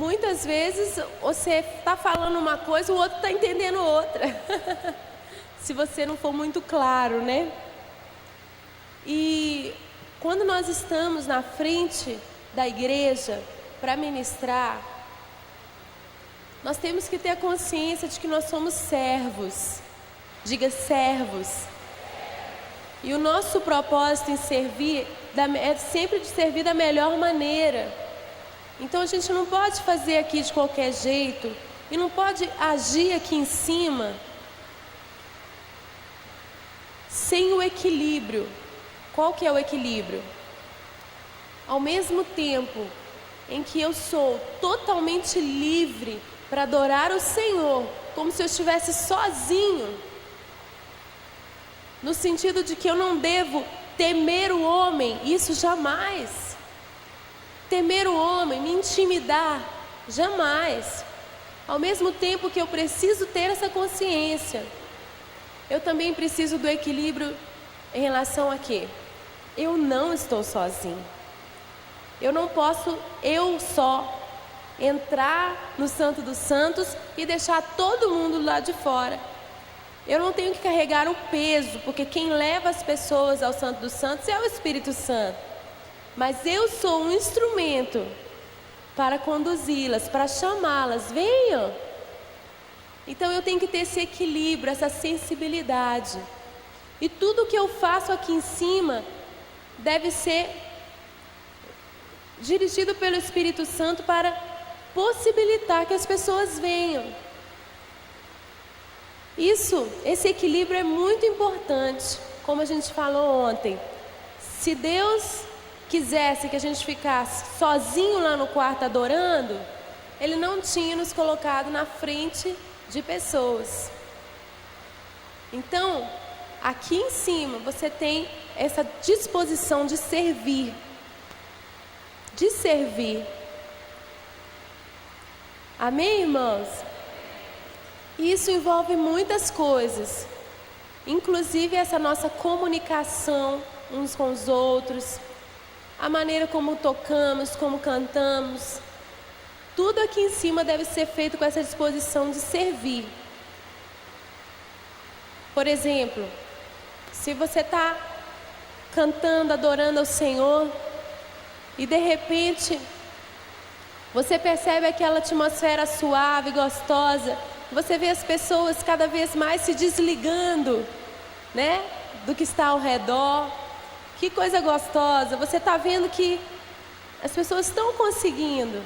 muitas vezes você está falando uma coisa, o outro está entendendo outra. Se você não for muito claro, né? E quando nós estamos na frente da igreja para ministrar, nós temos que ter a consciência de que nós somos servos. Diga servos. E o nosso propósito em servir é sempre de servir da melhor maneira. Então a gente não pode fazer aqui de qualquer jeito e não pode agir aqui em cima sem o equilíbrio. Qual que é o equilíbrio? Ao mesmo tempo em que eu sou totalmente livre para adorar o Senhor, como se eu estivesse sozinho, no sentido de que eu não devo temer o homem, isso jamais. Temer o homem, me intimidar, jamais. Ao mesmo tempo que eu preciso ter essa consciência, eu também preciso do equilíbrio em relação a quê? Eu não estou sozinho. Eu não posso só entrar no Santo dos Santos e deixar todo mundo lá de fora. Eu não tenho que carregar o peso, porque quem leva as pessoas ao Santo dos Santos é o Espírito Santo. Mas eu sou um instrumento para conduzi-las, para chamá-las. Venham! Então eu tenho que ter esse equilíbrio, essa sensibilidade. E tudo que eu faço aqui em cima deve ser dirigido pelo Espírito Santo para possibilitar que as pessoas venham. Esse equilíbrio é muito importante, como a gente falou ontem. Se Deus quisesse que a gente ficasse sozinho lá no quarto adorando, Ele não tinha nos colocado na frente de pessoas. Então, aqui em cima você tem essa disposição de servir. De servir. Amém, irmãos? Isso envolve muitas coisas, inclusive essa nossa comunicação uns com os outros, a maneira como tocamos, como cantamos. Tudo aqui em cima deve ser feito com essa disposição de servir. Por exemplo, se você está cantando, adorando ao Senhor, e de repente você percebe aquela atmosfera suave, gostosa, você vê as pessoas cada vez mais se desligando, né, do que está ao redor. Que coisa gostosa, você está vendo que as pessoas estão conseguindo,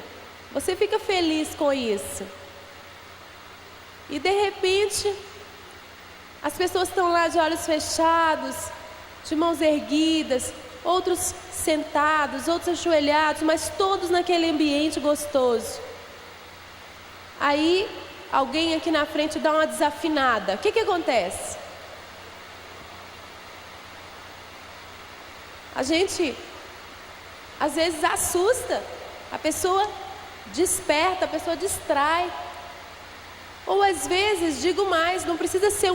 você fica feliz com isso. E de repente, as pessoas estão lá de olhos fechados, de mãos erguidas, outros sentados, outros ajoelhados, mas todos naquele ambiente gostoso. Aí, alguém aqui na frente dá uma desafinada. O que acontece? A gente, às vezes, assusta. A pessoa desperta, a pessoa distrai. Ou às vezes, digo mais, não precisa ser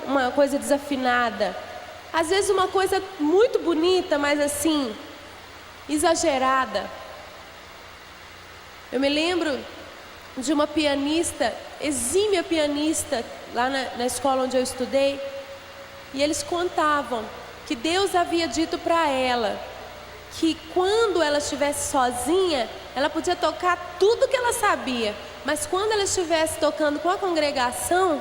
uma coisa desafinada. Às vezes uma coisa muito bonita, mas assim, exagerada. Eu me lembro de uma pianista, exímia pianista, lá na escola onde eu estudei. E eles contavam que Deus havia dito para ela que quando ela estivesse sozinha, ela podia tocar tudo que ela sabia. Mas quando ela estivesse tocando com a congregação,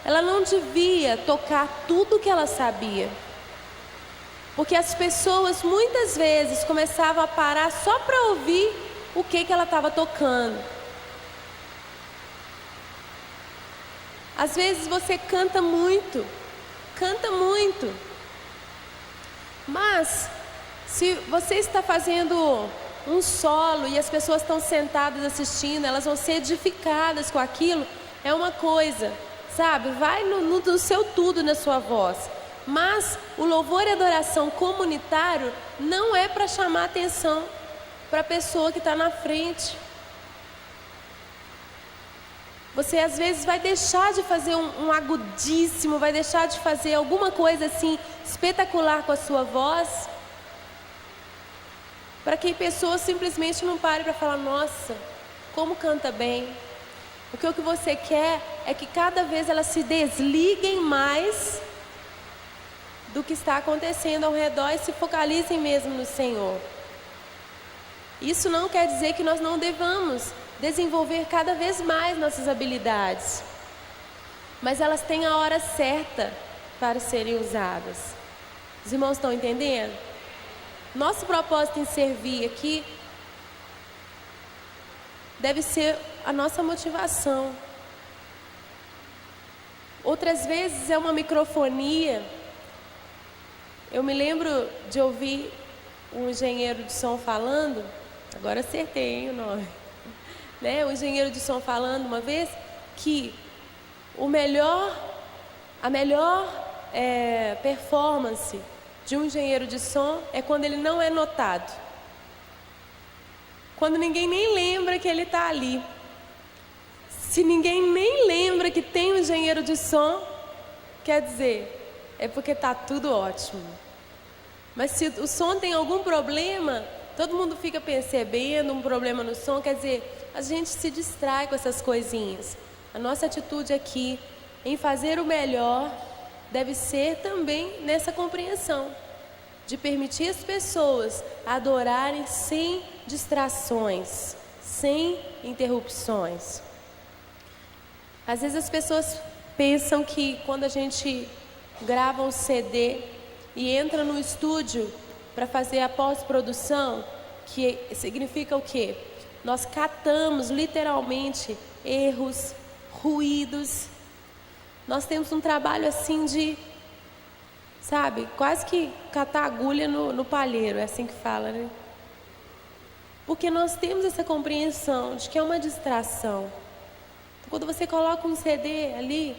ela não devia tocar tudo que ela sabia. Porque as pessoas muitas vezes começavam a parar só para ouvir o que ela estava tocando. Às vezes você canta muito, mas se você está fazendo um solo e as pessoas estão sentadas assistindo, elas vão ser edificadas com aquilo, é uma coisa, sabe? Vai no seu tudo na sua voz. Mas o louvor e adoração comunitário não é para chamar atenção para a pessoa que está na frente. Você às vezes vai deixar de fazer um agudíssimo, vai deixar de fazer alguma coisa assim espetacular com a sua voz, para que a pessoa simplesmente não pare para falar: nossa, como canta bem. Porque o que você quer é que cada vez elas se desliguem mais do que está acontecendo ao redor e se focalizem mesmo no Senhor. Isso não quer dizer que nós não devamos desenvolver cada vez mais nossas habilidades, mas elas têm a hora certa para serem usadas. Os irmãos estão entendendo? Nosso propósito em servir aqui deve ser a nossa motivação. Outras vezes é uma microfonia. Eu me lembro de ouvir um engenheiro de som falando, agora acertei, hein, o nome, né? Um engenheiro de som falando uma vez que a melhor performance de um engenheiro de som é quando ele não é notado. Quando ninguém nem lembra que ele está ali. Se ninguém nem lembra que tem um engenheiro de som, quer dizer, é porque está tudo ótimo. Mas se o som tem algum problema, todo mundo fica percebendo um problema no som, quer dizer, a gente se distrai com essas coisinhas. A nossa atitude aqui, em fazer o melhor, deve ser também nessa compreensão, de permitir as pessoas adorarem sem distrações, sem interrupções. Às vezes as pessoas pensam que quando a gente grava um CD e entra no estúdio para fazer a pós-produção, que significa o quê? Nós catamos literalmente erros, ruídos. Nós temos um trabalho assim de, sabe, quase que catar agulha no palheiro, é assim que fala, né? Porque nós temos essa compreensão de que é uma distração. Então, quando você coloca um CD ali,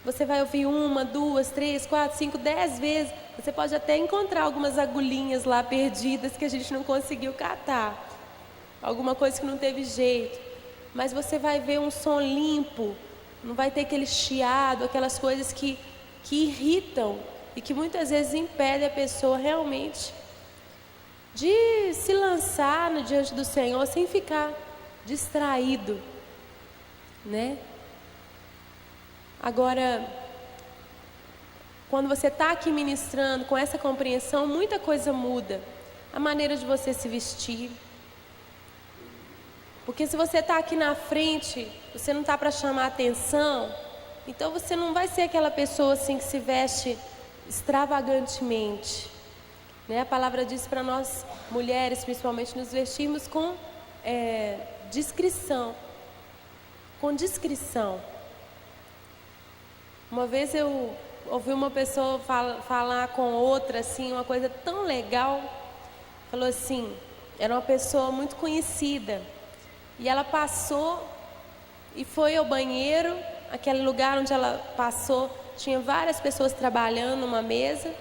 você vai ouvir 1, 2, 3, 4, 5, 10 vezes. Você pode até encontrar algumas agulhinhas lá perdidas que a gente não conseguiu catar. Alguma coisa que não teve jeito. Mas você vai ver um som limpo. Não vai ter aquele chiado, aquelas coisas que irritam e que muitas vezes impedem a pessoa realmente de se lançar diante do Senhor sem ficar distraído, né? Agora, quando você está aqui ministrando com essa compreensão, muita coisa muda. A maneira de você se vestir. Porque se você está aqui na frente, você não está para chamar atenção, então você não vai ser aquela pessoa assim que se veste extravagantemente, né? A palavra diz para nós, mulheres principalmente, nos vestirmos com discrição. Com discrição. Uma vez eu ouvi uma pessoa falar com outra, assim, uma coisa tão legal. Falou assim, era uma pessoa muito conhecida. E ela passou e foi ao banheiro. Aquele lugar onde ela passou, tinha várias pessoas trabalhando numa mesa.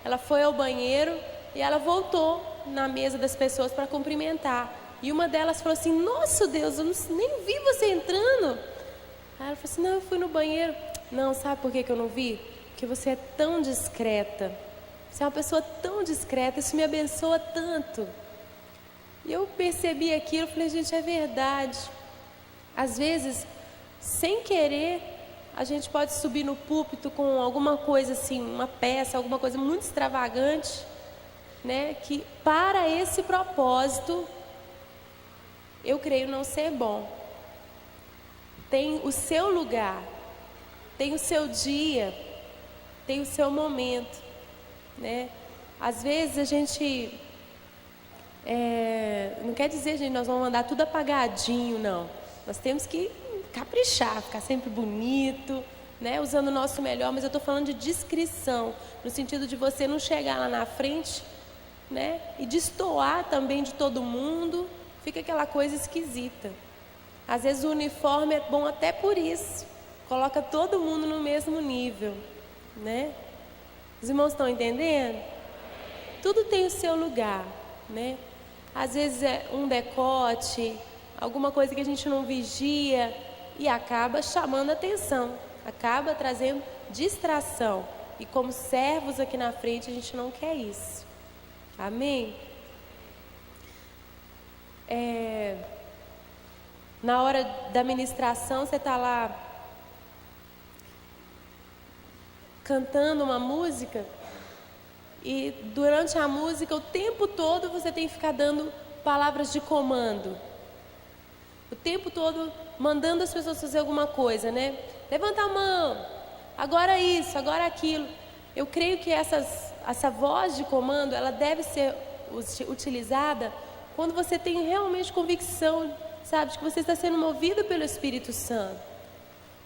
Ela foi ao banheiro e ela voltou na mesa das pessoas para cumprimentar. E uma delas falou assim, nossa Deus, eu nem vi você entrando. Aí ela falou assim, não, eu fui no banheiro. Não, sabe por que eu não vi? Porque você é tão discreta. Você é uma pessoa tão discreta, isso me abençoa tanto. E eu percebi aquilo, falei, gente, é verdade. Às vezes, sem querer, a gente pode subir no púlpito com alguma coisa assim, uma peça, alguma coisa muito extravagante, né? Que para esse propósito, eu creio não ser bom. Tem o seu lugar, tem o seu dia, tem o seu momento, né? Às vezes a gente... não quer dizer, gente, nós vamos andar tudo apagadinho, não. Nós temos que caprichar, ficar sempre bonito, né? Usando o nosso melhor, mas eu estou falando de discrição, no sentido de você não chegar lá na frente, né? E destoar também de todo mundo, fica aquela coisa esquisita. Às vezes o uniforme é bom até por isso, coloca todo mundo no mesmo nível, né? Os irmãos estão entendendo? Tudo tem o seu lugar, né? Às vezes é um decote, alguma coisa que a gente não vigia e acaba chamando atenção, acaba trazendo distração. E como servos aqui na frente, a gente não quer isso. Amém? Na hora da ministração, você está lá cantando uma música e durante a música, o tempo todo, você tem que ficar dando palavras de comando. O tempo todo mandando as pessoas fazer alguma coisa, né? Levanta a mão, agora isso, agora aquilo. Eu creio que essa voz de comando, ela deve ser utilizada quando você tem realmente convicção, sabe, de que você está sendo movido pelo Espírito Santo.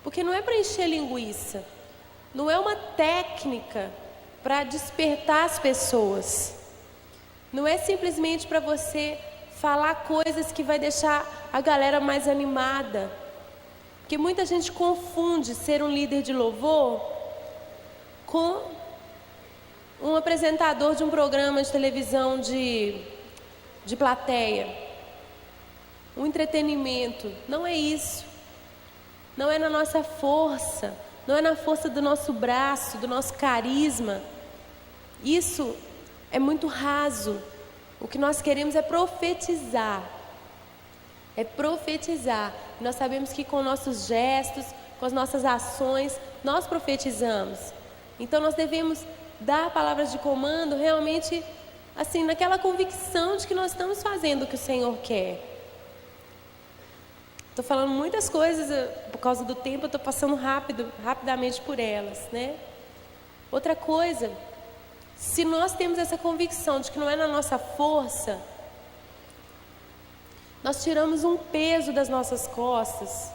Porque não é para encher linguiça, não é uma técnica para despertar as pessoas. Não é simplesmente para você falar coisas que vai deixar a galera mais animada. Porque muita gente confunde ser um líder de louvor com um apresentador de um programa de televisão de plateia. Um entretenimento. Não é isso. Não é na nossa força. Não é na força do nosso braço, do nosso carisma. Isso é muito raso. O que nós queremos é profetizar. É profetizar. Nós sabemos que com nossos gestos, com as nossas ações, nós profetizamos. Então nós devemos dar palavras de comando realmente, assim, naquela convicção de que nós estamos fazendo o que o Senhor quer. Estou falando muitas coisas, por causa do tempo eu estou passando rapidamente por elas, né? Outra coisa, se nós temos essa convicção de que não é na nossa força, nós tiramos um peso das nossas costas,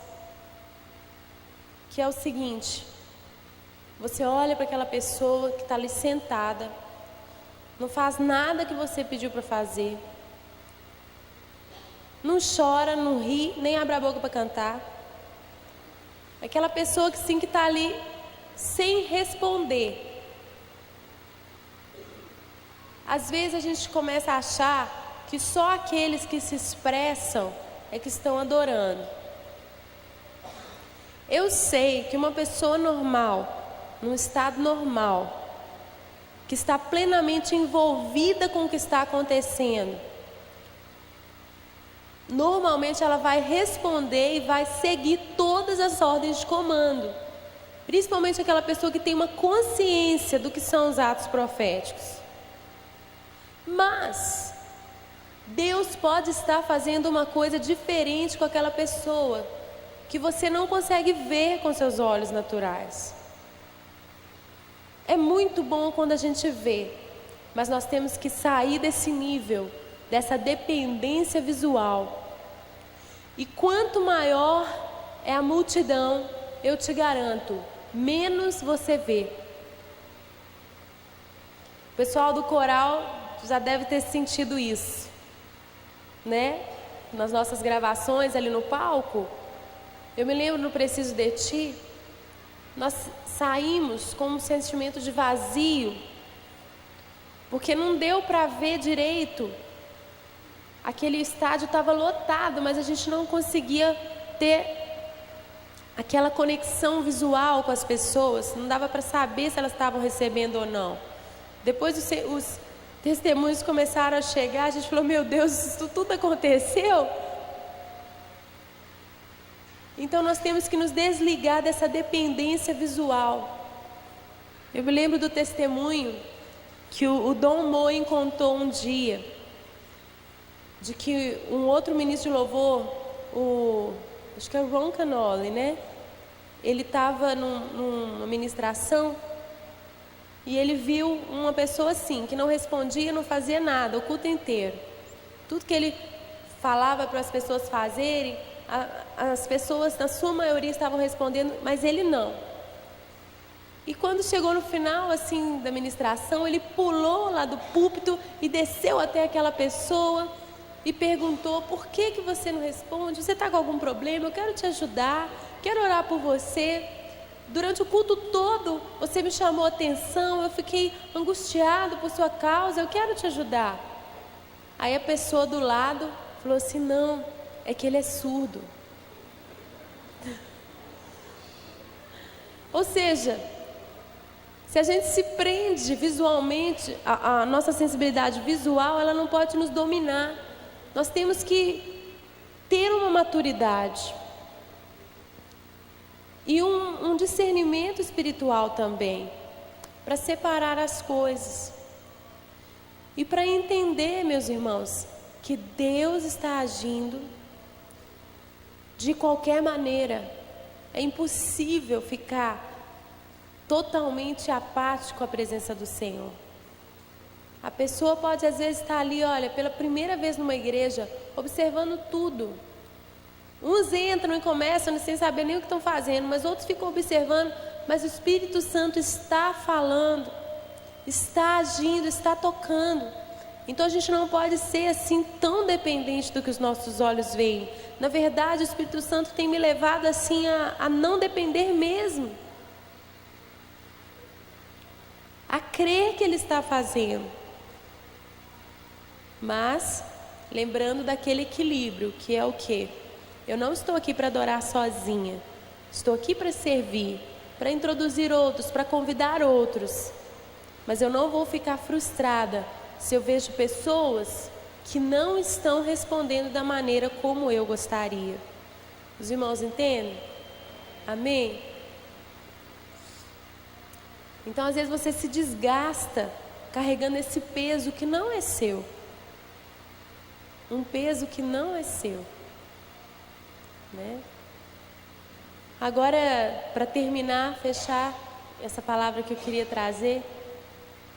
que é o seguinte: você olha para aquela pessoa que está ali sentada, não faz nada que você pediu para fazer, não chora, não ri, nem abre a boca para cantar. Aquela pessoa que sim, que está ali sem responder. Às vezes a gente começa a achar que só aqueles que se expressam é que estão adorando. Eu sei que uma pessoa normal, num estado normal, que está plenamente envolvida com o que está acontecendo, normalmente ela vai responder e vai seguir todas as ordens de comando. Principalmente aquela pessoa que tem uma consciência do que são os atos proféticos. Mas Deus pode estar fazendo uma coisa diferente com aquela pessoa, que você não consegue ver com seus olhos naturais. É muito bom quando a gente vê, mas nós temos que sair desse nível, dessa dependência visual. E quanto maior é a multidão, eu te garanto, menos você vê. O pessoal do coral já deve ter sentido isso, né? Nas nossas gravações ali no palco, eu me lembro no Preciso de Ti, nós saímos com um sentimento de vazio, porque não deu para ver direito. Aquele estádio estava lotado, mas a gente não conseguia ter aquela conexão visual com as pessoas. Não dava para saber se elas estavam recebendo ou não. Depois os testemunhos começaram a chegar, a gente falou: meu Deus, isso tudo aconteceu? Então nós temos que nos desligar dessa dependência visual. Eu me lembro do testemunho que o Dom Moen contou um dia, de que um outro ministro de louvor, acho que é o Ron Canole, né? Ele estava numa ministração e ele viu uma pessoa assim, que não respondia, não fazia nada, o culto inteiro. Tudo que ele falava para as pessoas fazerem, as pessoas, na sua maioria, estavam respondendo, mas ele não. E quando chegou no final assim da ministração, ele pulou lá do púlpito e desceu até aquela pessoa e perguntou: por que você não responde? Você está com algum problema? Eu quero te ajudar, quero orar por você. Durante o culto todo você me chamou a atenção, eu fiquei angustiado por sua causa, eu quero te ajudar. Aí a pessoa do lado falou assim: não, é que ele é surdo. Ou seja, se a gente se prende visualmente, a nossa sensibilidade visual, ela não pode nos dominar. Nós temos que ter uma maturidade e um discernimento espiritual também, para separar as coisas e para entender, meus irmãos, que Deus está agindo de qualquer maneira. É impossível ficar totalmente apático à presença do Senhor. A pessoa pode às vezes estar ali, olha, pela primeira vez numa igreja, observando tudo. Uns entram e começam sem saber nem o que estão fazendo, mas outros ficam observando, mas o Espírito Santo está falando, está agindo, está tocando. Então a gente não pode ser assim tão dependente do que os nossos olhos veem. Na verdade, o Espírito Santo tem me levado assim a não depender mesmo, a crer que Ele está fazendo. Mas lembrando daquele equilíbrio, que é o quê? Eu não estou aqui para adorar sozinha. Estou aqui para servir, para introduzir outros, para convidar outros. Mas eu não vou ficar frustrada se eu vejo pessoas que não estão respondendo da maneira como eu gostaria. Os irmãos entendem? Amém? Então, às vezes você se desgasta carregando esse peso que não é seu. Um peso que não é seu. Né? Agora, para terminar, fechar essa palavra que eu queria trazer,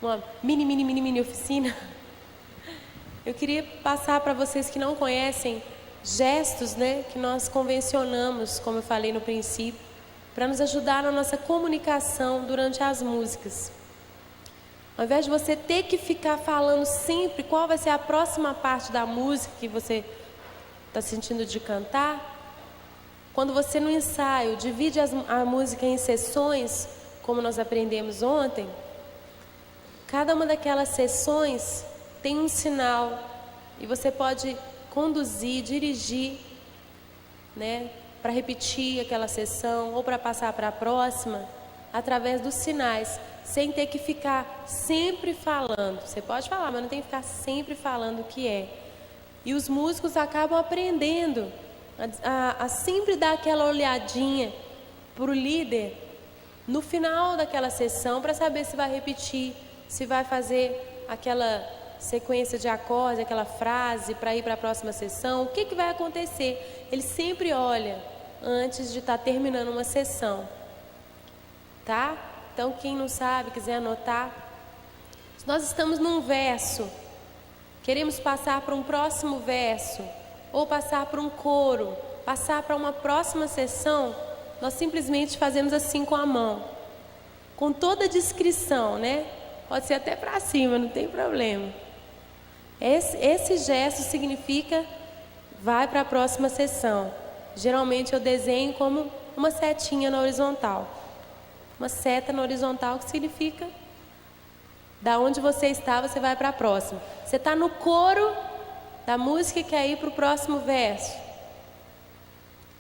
uma mini oficina, eu queria passar para vocês que não conhecem gestos, né, que nós convencionamos, como eu falei no princípio, para nos ajudar na nossa comunicação durante as músicas. Ao invés de você ter que ficar falando sempre qual vai ser a próxima parte da música que você está sentindo de cantar, quando você no ensaio divide a música em sessões, como nós aprendemos ontem, cada uma daquelas sessões tem um sinal e você pode conduzir, dirigir, né, para repetir aquela sessão ou para passar para a próxima, através dos sinais, sem ter que ficar sempre falando. Você pode falar, mas não tem que ficar sempre falando o que é. E os músicos acabam aprendendo a sempre dar aquela olhadinha para o líder no final daquela sessão, para saber se vai repetir, se vai fazer aquela sequência de acordes, aquela frase para ir para a próxima sessão, o que vai acontecer. Ele sempre olha antes de estar terminando uma sessão, tá? Então quem não sabe, quiser anotar, se nós estamos num verso, queremos passar para um próximo verso, ou passar para um coro, passar para uma próxima sessão, nós simplesmente fazemos assim com a mão, com toda a discrição, né? Pode ser até para cima, não tem problema. Esse gesto significa vai para a próxima sessão. Geralmente eu desenho como uma setinha na horizontal. Uma seta na horizontal que significa da onde você está, você vai para a próxima. Você está no coro da música e quer ir para o próximo verso.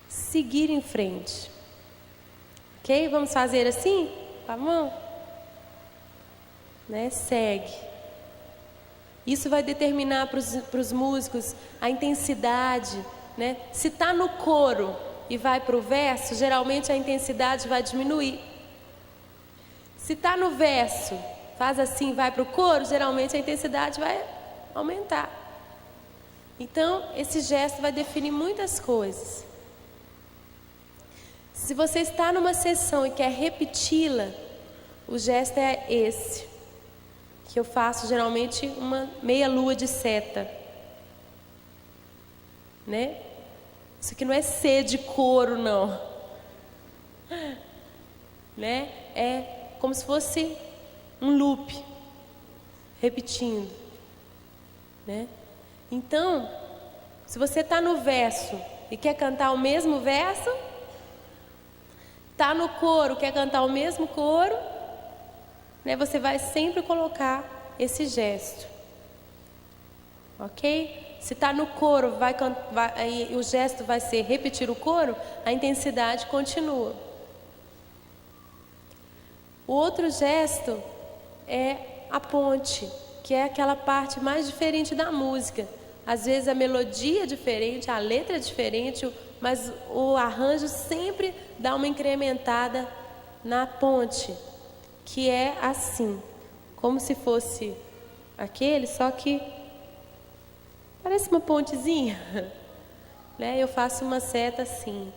Seguir em frente. Ok? Vamos fazer assim? Com a mão? Né? Segue. Isso vai determinar para os músicos a intensidade, né? Se está no coro e vai para o verso, geralmente a intensidade vai diminuir. Se está no verso, faz assim, vai para o coro, geralmente a intensidade vai aumentar. Então, esse gesto vai definir muitas coisas. Se você está numa sessão e quer repeti-la, o gesto é esse, que eu faço geralmente uma meia lua de seta, né? Isso aqui não é C de coro, não, né? É como se fosse um loop, repetindo, né? Então, se você está no verso e quer cantar o mesmo verso, está no coro, quer cantar o mesmo coro, né? Você vai sempre colocar esse gesto, ok? Se está no coro, aí o gesto vai ser repetir o coro, a intensidade continua. O outro gesto é a ponte, que é aquela parte mais diferente da música. às vezes a melodia é diferente, a letra é diferente, mas o arranjo sempre dá uma incrementada na ponte, que é assim, como se fosse aquele, só que parece uma pontezinha, né? Eu faço uma seta assim,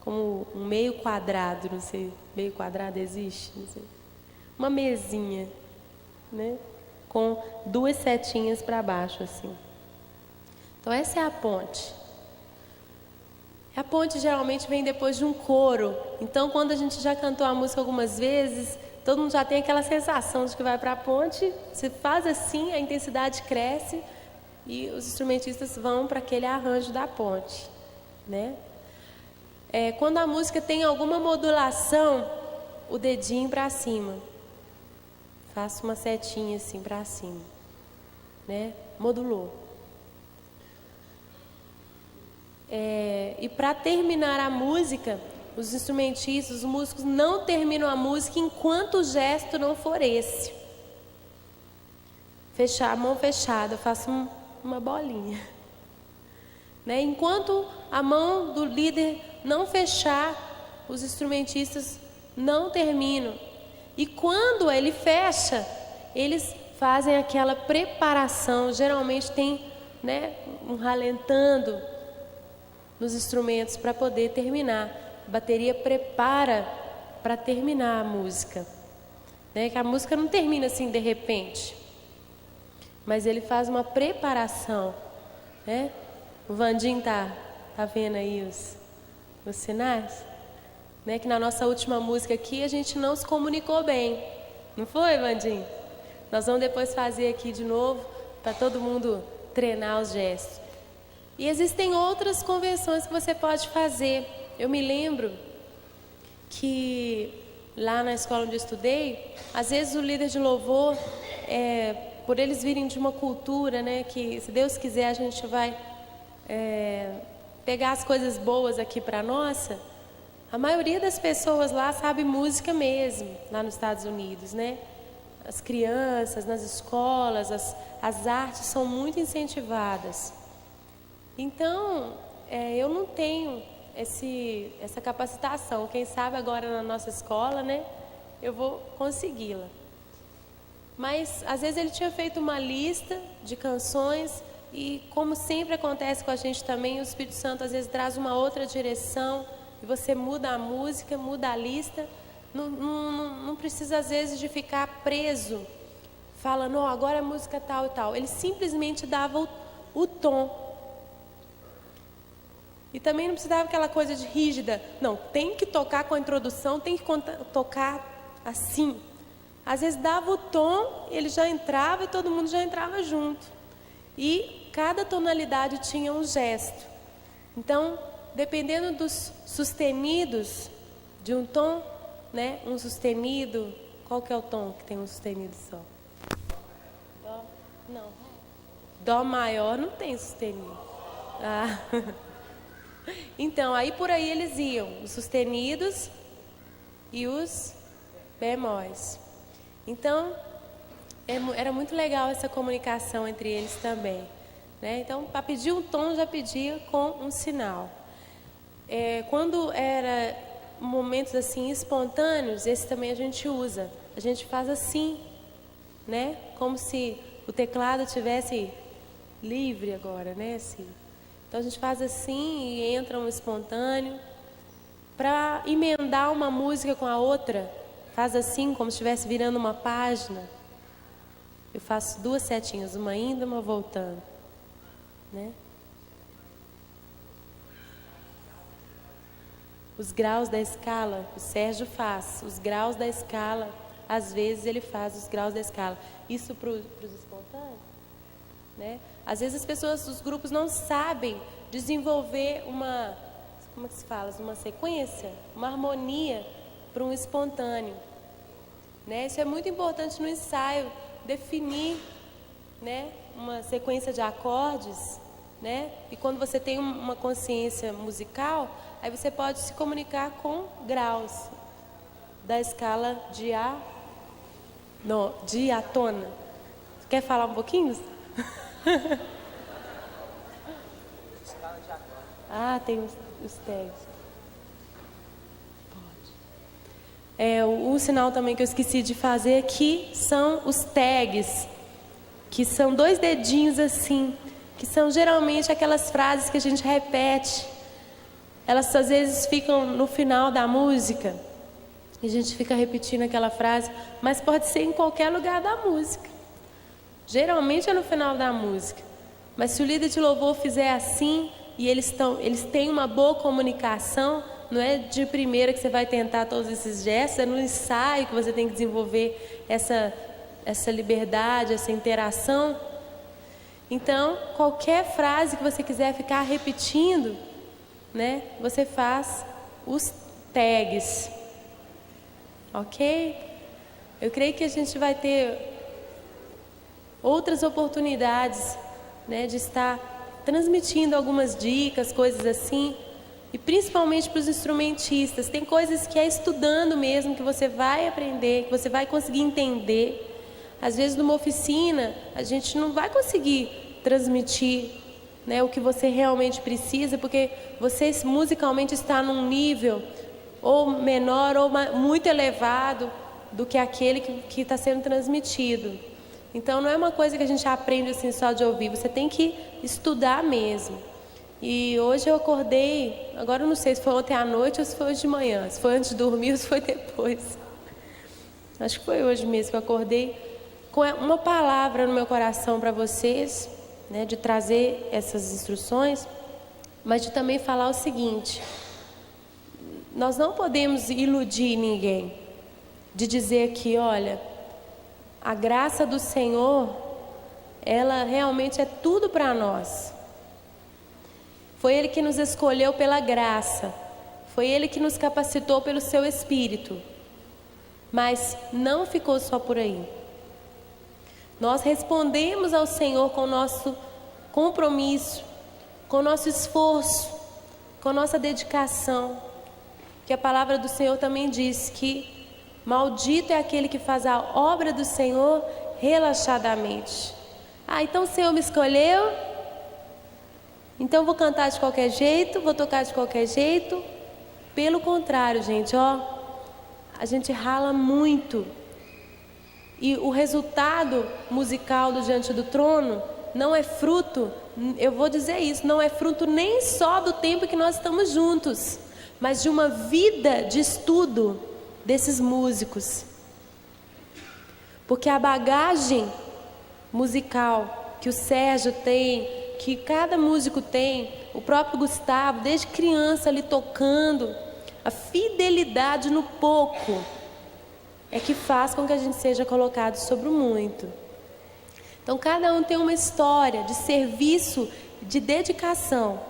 como um meio quadrado, não sei, meio quadrado existe? Não sei. Uma mesinha, né? Com duas setinhas para baixo, assim. Então essa é a ponte. A ponte geralmente vem depois de um coro. Então quando a gente já cantou a música algumas vezes, todo mundo já tem aquela sensação de que vai para a ponte. Você faz assim, a intensidade cresce e os instrumentistas vão para aquele arranjo da ponte, né? Quando a música tem alguma modulação, o dedinho para cima. Faço uma setinha assim para cima, né? Modulou. E para terminar a música, os instrumentistas, os músicos não terminam a música enquanto o gesto não for esse. Fechar a mão fechada, eu faço uma bolinha, né? Enquanto a mão do líder não fechar, os instrumentistas não terminam. E quando ele fecha, eles fazem aquela preparação. Geralmente tem, né, um ralentando nos instrumentos para poder terminar. A bateria prepara para terminar a música, né? Que a música não termina assim de repente, mas ele faz uma preparação, né? O Vandinho tá vendo aí os sinais, né? Que na nossa última música aqui a gente não se comunicou bem, não foi, Vandinho? Nós vamos depois fazer aqui de novo para todo mundo treinar os gestos. E existem outras convenções que você pode fazer. Eu me lembro que lá na escola onde eu estudei, às vezes o líder de louvor, por eles virem de uma cultura, né, que se Deus quiser a gente vai pegar as coisas boas aqui para nossa. A maioria das pessoas lá sabe música mesmo, lá nos Estados Unidos, né? As crianças, nas escolas, as artes são muito incentivadas. Então, eu não tenho essa capacitação. Quem sabe agora na nossa escola, né? Eu vou consegui-la. Mas, às vezes, ele tinha feito uma lista de canções e, como sempre acontece com a gente também, o Espírito Santo, às vezes, traz uma outra direção e você muda a música, muda a lista. Não precisa, às vezes, de ficar preso, falando, agora a música tal e tal. Ele simplesmente dava o tom. E também não precisava aquela coisa de rígida. Não, tem que tocar com a introdução, tem que tocar assim. Às vezes dava o tom, ele já entrava e todo mundo já entrava junto. E cada tonalidade tinha um gesto. Então, dependendo dos sustenidos de um tom, né? Um sustenido, qual que é o tom que tem um sustenido só? Dó? Não. Dó maior não tem sustenido. Então, aí por aí eles iam, os sustenidos e os bemóis. Então, era muito legal essa comunicação entre eles também, né? Então, para pedir um tom, já pedia com um sinal. Quando era momentos assim espontâneos, esse também a gente usa. A gente faz assim, né? Como se o teclado tivesse livre agora, né? Assim. Então a gente faz assim e entra um espontâneo. Para emendar uma música com a outra, faz assim como se estivesse virando uma página. Eu faço duas setinhas, uma indo, uma voltando, né? Os graus da escala, o Sérgio faz. Os graus da escala, às vezes ele faz os graus da escala. Isso para os espontâneos, né? Às vezes as pessoas, os grupos não sabem desenvolver uma, como é que se fala? Uma sequência, uma harmonia para um espontâneo, né? Isso é muito importante no ensaio, definir, né, uma sequência de acordes, né? E quando você tem uma consciência musical, aí você pode se comunicar com graus da escala diatona. Quer falar um pouquinho? Ah, tem os tags. O sinal também que eu esqueci de fazer aqui são os tags, que são 2 dedinhos assim, que são geralmente aquelas frases que a gente repete. Elas às vezes ficam no final da música e a gente fica repetindo aquela frase, mas pode ser em qualquer lugar da música. Geralmente é no final da música. Mas se o líder de louvor fizer assim e eles têm uma boa comunicação, não é de primeira que você vai tentar todos esses gestos, é no ensaio que você tem que desenvolver essa liberdade, essa interação. Então, qualquer frase que você quiser ficar repetindo, né, você faz os tags. Ok? Eu creio que a gente vai ter outras oportunidades, né, de estar transmitindo algumas dicas, coisas assim. E principalmente para os instrumentistas, tem coisas que é estudando mesmo, que você vai aprender, que você vai conseguir entender. Às vezes numa oficina, a gente não vai conseguir transmitir, né, o que você realmente precisa, porque você musicalmente está num nível ou menor ou muito elevado do que aquele que está sendo transmitido. Então não é uma coisa que a gente aprende assim só de ouvir, você tem que estudar mesmo. E hoje eu acordei, agora eu não sei se foi ontem à noite ou se foi hoje de manhã, se foi antes de dormir ou se foi depois. Acho que foi hoje mesmo que eu acordei com uma palavra no meu coração para vocês, né, de trazer essas instruções, mas de também falar o seguinte: nós não podemos iludir ninguém, de dizer que, olha, a graça do Senhor, ela realmente é tudo para nós. Foi Ele que nos escolheu pela graça. Foi Ele que nos capacitou pelo seu Espírito. Mas não ficou só por aí. Nós respondemos ao Senhor com o nosso compromisso, com o nosso esforço, com a nossa dedicação. Que a palavra do Senhor também diz que maldito é aquele que faz a obra do Senhor relaxadamente. Ah, então o Senhor me escolheu, então vou cantar de qualquer jeito, vou tocar de qualquer jeito. Pelo contrário, gente, a gente rala muito. E o resultado musical do Diante do Trono não é fruto, eu vou dizer isso, não é fruto nem só do tempo que nós estamos juntos, mas de uma vida de estudo desses músicos. Porque a bagagem musical que o Sérgio tem, que cada músico tem, o próprio Gustavo, desde criança ali tocando, a fidelidade no pouco é que faz com que a gente seja colocado sobre o muito. Então cada um tem uma história de serviço, de dedicação,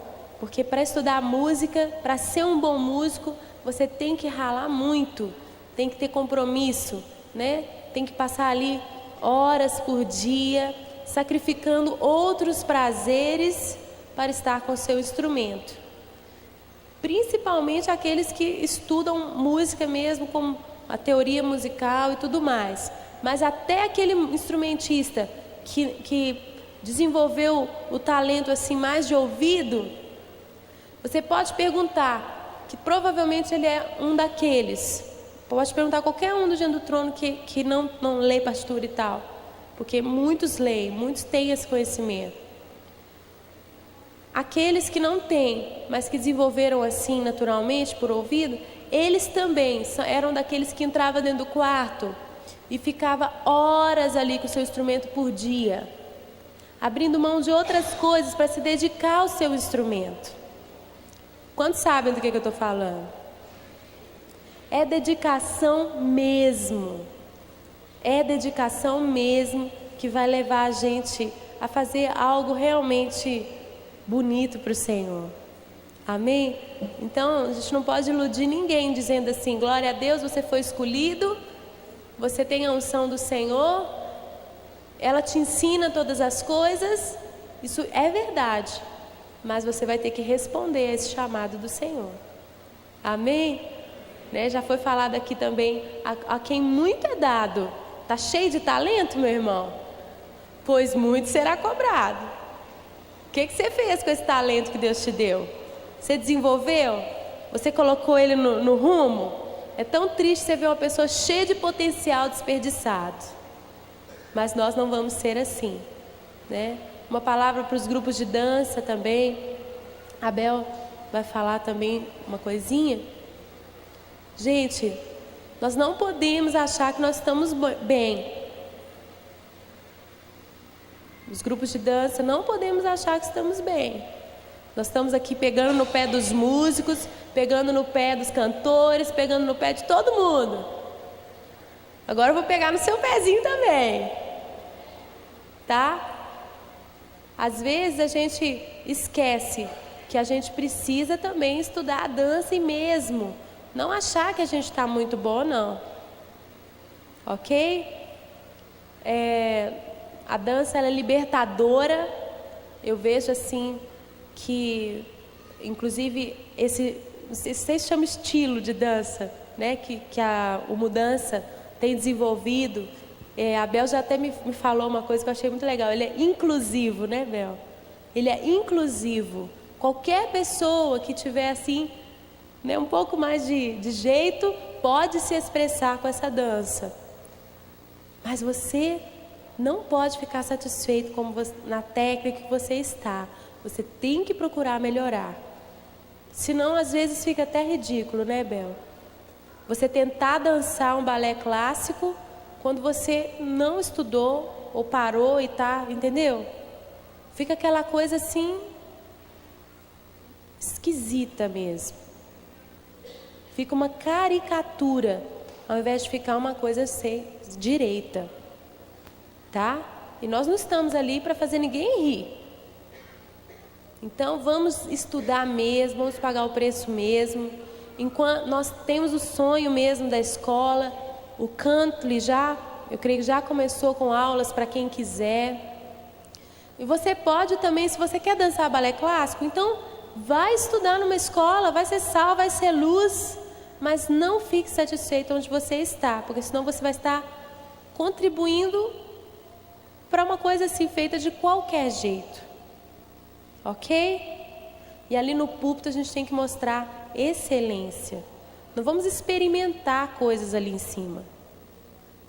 porque para estudar música, para ser um bom músico, você tem que ralar muito, tem que ter compromisso, né? Tem que passar ali horas por dia, sacrificando outros prazeres para estar com o seu instrumento. Principalmente aqueles que estudam música mesmo, como a teoria musical e tudo mais. Mas até aquele instrumentista que desenvolveu o talento assim mais de ouvido, você pode perguntar, que provavelmente ele é um daqueles. Pode perguntar a qualquer um do Diante do Trono que não lê partitura e tal. Porque muitos leem, muitos têm esse conhecimento. Aqueles que não têm, mas que desenvolveram assim naturalmente, por ouvido, eles também eram daqueles que entravam dentro do quarto e ficava horas ali com o seu instrumento por dia, abrindo mão de outras coisas para se dedicar ao seu instrumento. Quantos sabem do que eu estou falando? É dedicação mesmo. É dedicação mesmo que vai levar a gente a fazer algo realmente bonito para o Senhor. Amém? Então, a gente não pode iludir ninguém dizendo assim: glória a Deus, você foi escolhido, você tem a unção do Senhor, ela te ensina todas as coisas. Isso é verdade, mas você vai ter que responder a esse chamado do Senhor. Amém? Né? Já foi falado aqui também, a quem muito é dado. Está cheio de talento, meu irmão? Pois muito será cobrado. O que você fez com esse talento que Deus te deu? Você desenvolveu? Você colocou ele no rumo? É tão triste você ver uma pessoa cheia de potencial desperdiçado. Mas nós não vamos ser assim, né? Uma palavra para os grupos de dança também. Abel vai falar também uma coisinha. Gente, nós não podemos achar que nós estamos bem. Os grupos de dança não podemos achar que estamos bem. Nós estamos aqui pegando no pé dos músicos, pegando no pé dos cantores, pegando no pé de todo mundo. Agora eu vou pegar no seu pezinho também, tá? Às vezes a gente esquece que a gente precisa também estudar a dança e mesmo não achar que a gente está muito bom, não. Ok? A dança, ela é libertadora. Eu vejo assim que, inclusive, não sei se vocês chamam estilo de dança, né? Que o Mudança tem desenvolvido. A Bel já até me falou uma coisa que eu achei muito legal. Ele é inclusivo, né, Bel? Ele é inclusivo. Qualquer pessoa que tiver assim, né, um pouco mais de jeito, pode se expressar com essa dança. Mas você não pode ficar satisfeito na técnica que você está. Você tem que procurar melhorar. Senão, às vezes, fica até ridículo, né, Bel? Você tentar dançar um balé clássico quando você não estudou ou parou e tá, entendeu? Fica aquela coisa assim, esquisita mesmo. Fica uma caricatura, ao invés de ficar uma coisa ser direita. Tá? E nós não estamos ali para fazer ninguém rir. Então vamos estudar mesmo, vamos pagar o preço mesmo. Enquanto nós temos o sonho mesmo da escola, o canto eu creio que já começou com aulas para quem quiser. E você pode também, se você quer dançar balé clássico, então vai estudar numa escola, vai ser sal, vai ser luz, mas não fique satisfeito onde você está, porque senão você vai estar contribuindo para uma coisa assim feita de qualquer jeito, ok? E ali no púlpito a gente tem que mostrar excelência. Não vamos experimentar coisas ali em cima.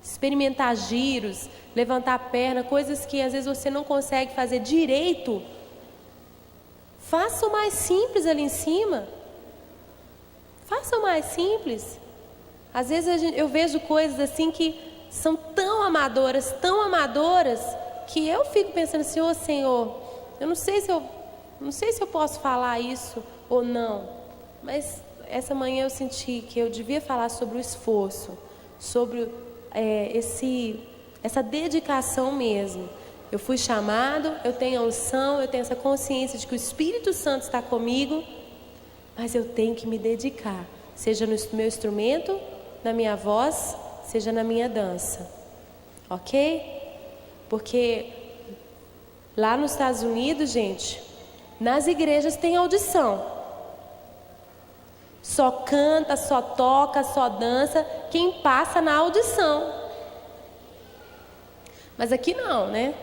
Experimentar giros, levantar a perna, coisas que às vezes você não consegue fazer direito. Faça o mais simples ali em cima. Faça o mais simples. Às vezes eu vejo coisas assim que são tão amadoras, que eu fico pensando assim, ô Senhor, eu não sei se eu posso falar isso ou não, mas essa manhã eu senti que eu devia falar sobre o esforço, sobre essa dedicação mesmo. Eu fui chamado, eu tenho a unção, eu tenho essa consciência de que o Espírito Santo está comigo, mas eu tenho que me dedicar, seja no meu instrumento, na minha voz, seja na minha dança, ok? Porque lá nos Estados Unidos, gente, nas igrejas tem audição. Só canta, só toca, só dança quem passa na audição. Mas aqui não, né?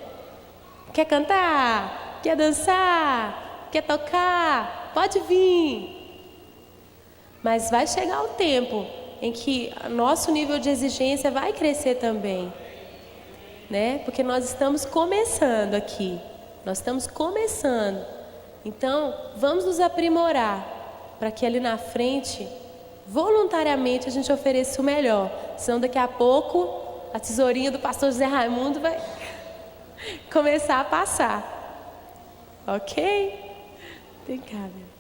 Quer cantar, quer dançar, quer tocar, pode vir. Mas vai chegar o tempo em que nosso nível de exigência vai crescer também, né? Porque nós estamos começando aqui, nós estamos começando. Então, vamos nos aprimorar para que ali na frente, voluntariamente, a gente ofereça o melhor. Senão daqui a pouco, a tesourinha do pastor José Raimundo vai começar a passar. Ok? Tem cá, meu.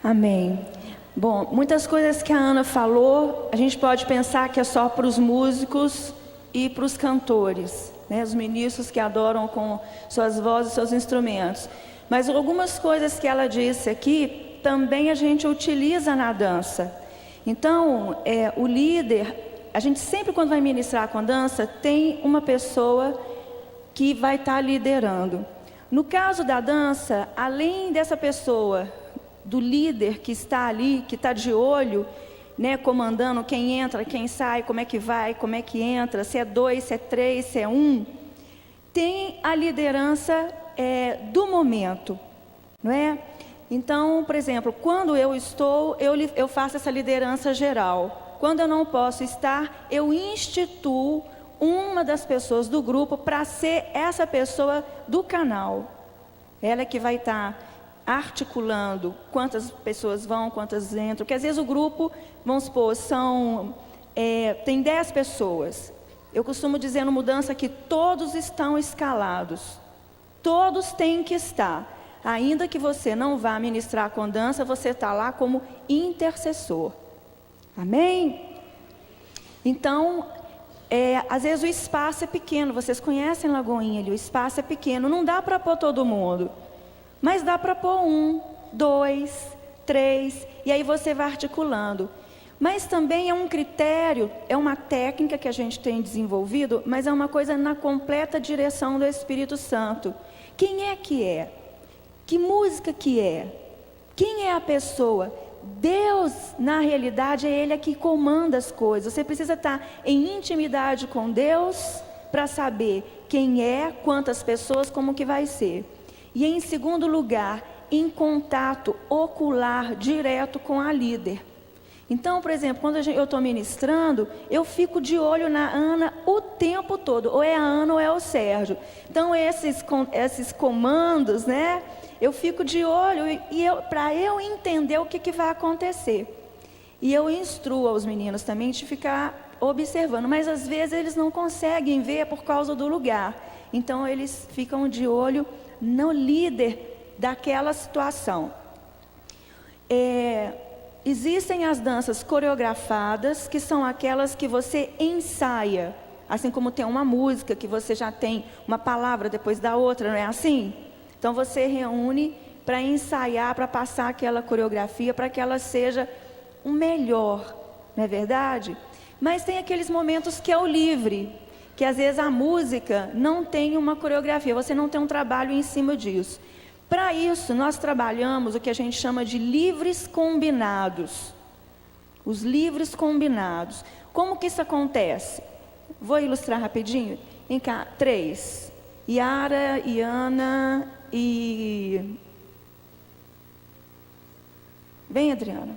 Amém. Bom, muitas coisas que a Ana falou, a gente pode pensar que é só para os músicos e para os cantores, né? Os ministros que adoram com suas vozes e seus instrumentos. Mas algumas coisas que ela disse aqui, também a gente utiliza na dança. Então, o líder, a gente sempre quando vai ministrar com dança, tem uma pessoa que vai estar liderando. No caso da dança, além dessa pessoa, do líder que está ali, que está de olho, né, comandando quem entra, quem sai, como é que vai, como é que entra, se é 2, se é 3, se é 1. tem a liderança do momento, não é? Então, por exemplo, quando eu estou, eu faço essa liderança geral. Quando eu não posso estar, eu instituo uma das pessoas do grupo para ser essa pessoa do canal. Ela é que vai estar articulando quantas pessoas vão, quantas entram. Porque às vezes o grupo, vamos supor, tem 10 pessoas. Eu costumo dizer no Mudança que todos estão escalados. Todos têm que estar. Ainda que você não vá ministrar com dança, você está lá como intercessor. Amém? Então, às vezes o espaço é pequeno. Vocês conhecem Lagoinha ali? O espaço é pequeno. Não dá para pôr todo mundo. Mas dá para pôr 1, 2, 3. E aí você vai articulando. Mas também é um critério, é uma técnica que a gente tem desenvolvido, mas é uma coisa na completa direção do Espírito Santo. Quem é que é? Que música que é? Quem é a pessoa? Deus, na realidade, é Ele que comanda as coisas. Você precisa estar em intimidade com Deus para saber quem é, quantas pessoas, como que vai ser. E em segundo lugar, em contato ocular direto com a líder. Então, por exemplo, quando eu estou ministrando, eu fico de olho na Ana o tempo todo. Ou é a Ana ou é o Sérgio. Então, esses comandos, né? Eu fico de olho para eu entender o que vai acontecer. E eu instruo aos meninos também de ficar observando. Mas às vezes eles não conseguem ver por causa do lugar. Então, eles ficam de olho no líder daquela situação. Existem as danças coreografadas, que são aquelas que você ensaia. Assim como tem uma música que você já tem uma palavra depois da outra, não é assim? Então você reúne para ensaiar, para passar aquela coreografia, para que ela seja o melhor, não é verdade? Mas tem aqueles momentos que é o livre, que às vezes a música não tem uma coreografia, você não tem um trabalho em cima disso. Para isso, nós trabalhamos o que a gente chama de livres combinados. Os livres combinados. Como que isso acontece? Vou ilustrar rapidinho. Vem cá, 3. Yara, Iana e... Vem, Adriana.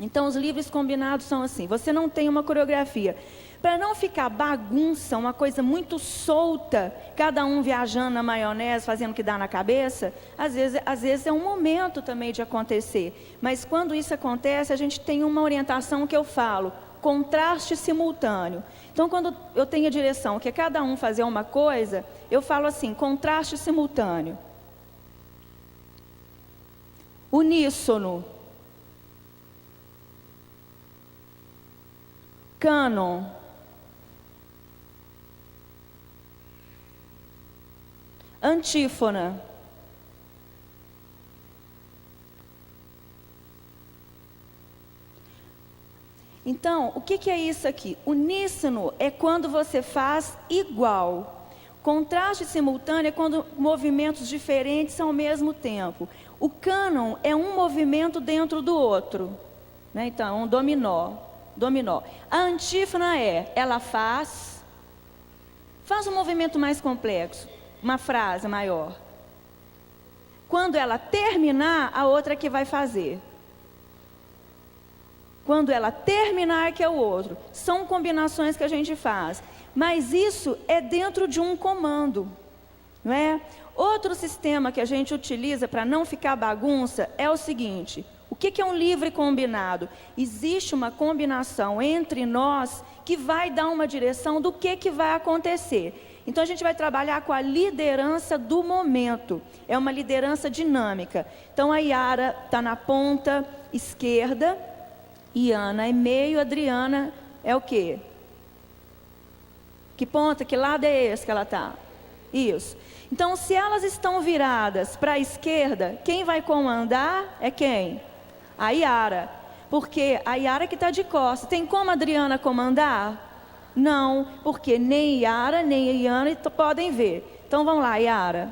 Então, os livres combinados são assim. Você não tem uma coreografia. Para não ficar bagunça, uma coisa muito solta, cada um viajando na maionese, fazendo o que dá na cabeça, às vezes é um momento também de acontecer. Mas quando isso acontece, a gente tem uma orientação que eu falo, contraste simultâneo. Então, quando eu tenho a direção que é cada um fazer uma coisa, eu falo assim, contraste simultâneo. Uníssono. Cânon. Antífona. Então, o que é isso aqui? Uníssono é quando você faz igual. Contraste simultâneo é quando movimentos diferentes são ao mesmo tempo. O cânon é um movimento dentro do outro, né? Então, um dominó. A antífona ela faz um movimento mais complexo, uma frase maior. Quando ela terminar, a outra que vai fazer. Quando ela terminar, que é o outro. São combinações que a gente faz. Mas isso é dentro de um comando, não é? Outro sistema que a gente utiliza para não ficar bagunça é o seguinte: o que é um livre combinado? Existe uma combinação entre nós que vai dar uma direção do que vai acontecer. Então a gente vai trabalhar com a liderança do momento. É uma liderança dinâmica. Então a Yara está na ponta esquerda, Iana é meio, Adriana é o quê? Que ponta, que lado é esse que ela está? Isso. Então, se elas estão viradas para a esquerda, quem vai comandar é quem? A Yara. Porque a Yara que está de costas. Tem como a Adriana comandar? Não, porque nem Yara, nem a Iana podem ver. Então, vamos lá, Yara.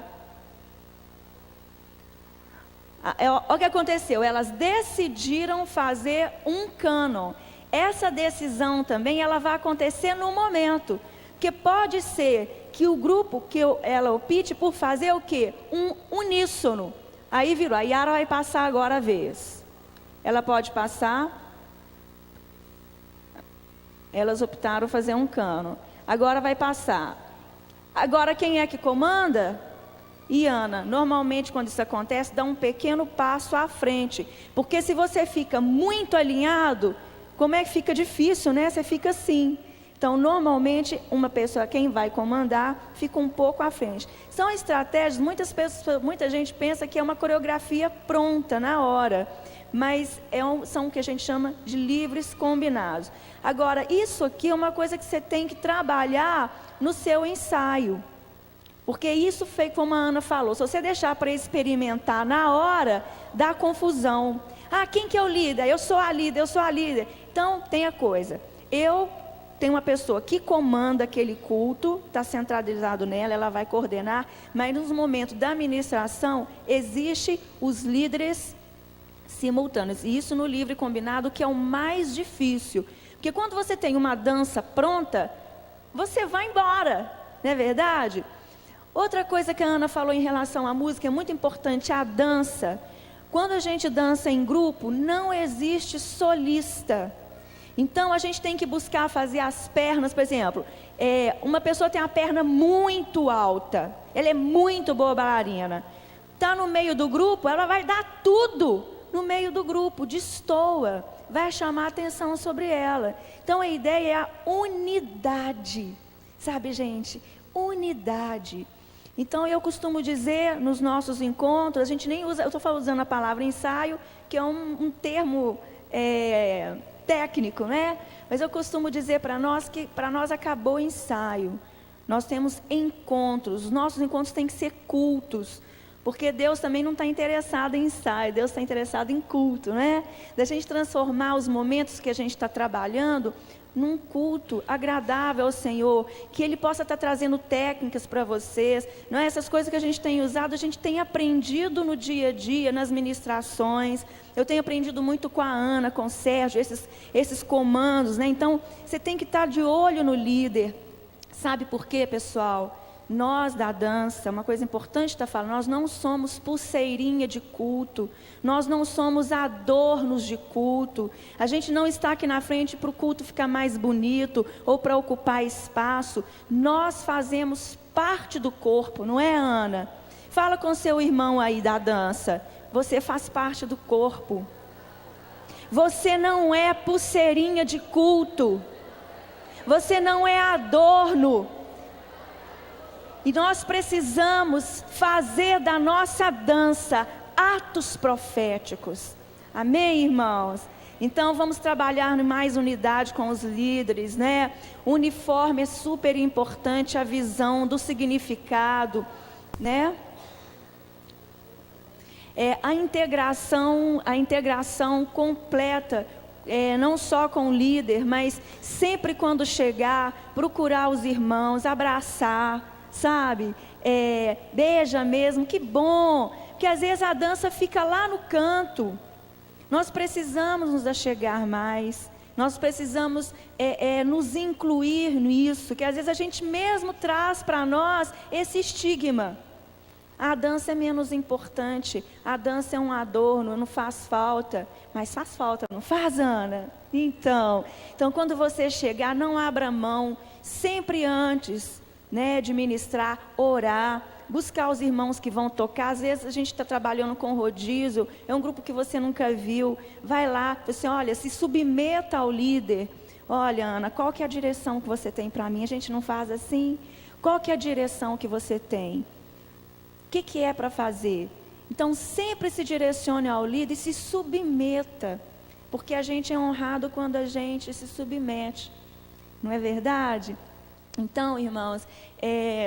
Olha o que aconteceu. Elas decidiram fazer um cânon. Essa decisão também, ela vai acontecer no momento. Porque pode ser que o grupo, ela opte por fazer o quê? Um uníssono. Aí virou, a Yara vai passar agora a vez. Ela pode passar. Elas optaram fazer um cano. Agora vai passar. Agora quem é que comanda? Iana. Normalmente quando isso acontece, dá um pequeno passo à frente. Porque se você fica muito alinhado, como é que fica difícil, né? Você fica assim. Então, normalmente, uma pessoa, quem vai comandar, fica um pouco à frente. São estratégias, muita gente pensa que é uma coreografia pronta, na hora. Mas são o que a gente chama de livres combinados. Agora, isso aqui é uma coisa que você tem que trabalhar no seu ensaio. Porque isso foi como a Ana falou, se você deixar para experimentar na hora, dá confusão. Ah, quem que é o líder? Eu sou a líder. Então, tem a coisa. Tem uma pessoa que comanda aquele culto, está centralizado nela, ela vai coordenar, mas nos momentos da administração, existem os líderes simultâneos. E isso no livre combinado, que é o mais difícil. Porque quando você tem uma dança pronta, você vai embora, não é verdade? Outra coisa que a Ana falou em relação à música, é muito importante, a dança. Quando a gente dança em grupo, não existe solista. Então, a gente tem que buscar fazer as pernas, por exemplo, uma pessoa tem a perna muito alta, ela é muito boa bailarina, está no meio do grupo, ela vai dar tudo no meio do grupo, destoa, vai chamar a atenção sobre ela. Então, a ideia é a unidade, sabe, gente? Unidade. Então, eu costumo dizer nos nossos encontros, a gente nem usa, eu estou usando a palavra ensaio, que é um termo técnico, né? Mas eu costumo dizer para nós que para nós acabou o ensaio. Nós temos encontros, os nossos encontros têm que ser cultos, porque Deus também não está interessado em ensaio, Deus está interessado em culto, né? Da gente transformar os momentos que a gente está trabalhando num culto agradável ao Senhor, que Ele possa estar trazendo técnicas para vocês, não é? Essas coisas que a gente tem usado, a gente tem aprendido no dia a dia, nas ministrações. Eu tenho aprendido muito com a Ana, com o Sérgio, esses comandos, né? Então, você tem que estar de olho no líder. Sabe por quê, pessoal? Nós da dança, uma coisa importante estar falando, nós não somos pulseirinha de culto, nós não somos adornos de culto, a gente não está aqui na frente para o culto ficar mais bonito ou para ocupar espaço, nós fazemos parte do corpo, não é, Ana? Fala com seu irmão aí da dança, você faz parte do corpo, você não é pulseirinha de culto, você não é adorno. E nós precisamos fazer da nossa dança atos proféticos. Amém, irmãos? Então vamos trabalhar mais unidade com os líderes, né? O uniforme é super importante, a visão do significado, né? A integração completa, não só com o líder, mas sempre quando chegar, procurar os irmãos, abraçar, sabe, beija mesmo, que bom, porque às vezes a dança fica lá no canto, nós precisamos nos achegar mais, nós precisamos nos incluir nisso, que às vezes a gente mesmo traz para nós esse estigma, a dança é menos importante, a dança é um adorno, não faz falta, mas faz falta, não faz, Ana? Então quando você chegar, não abra mão, sempre antes, né, de ministrar, orar, buscar os irmãos que vão tocar. Às vezes a gente está trabalhando com rodízio, é um grupo que você nunca viu, vai lá, você olha, se submeta ao líder. Olha, Ana, qual que é a direção que você tem para mim? A gente não faz assim? Qual que é a direção que você tem? O que é para fazer? Então sempre se direcione ao líder e se submeta, porque a gente é honrado quando a gente se submete, não é verdade? Então, irmãos,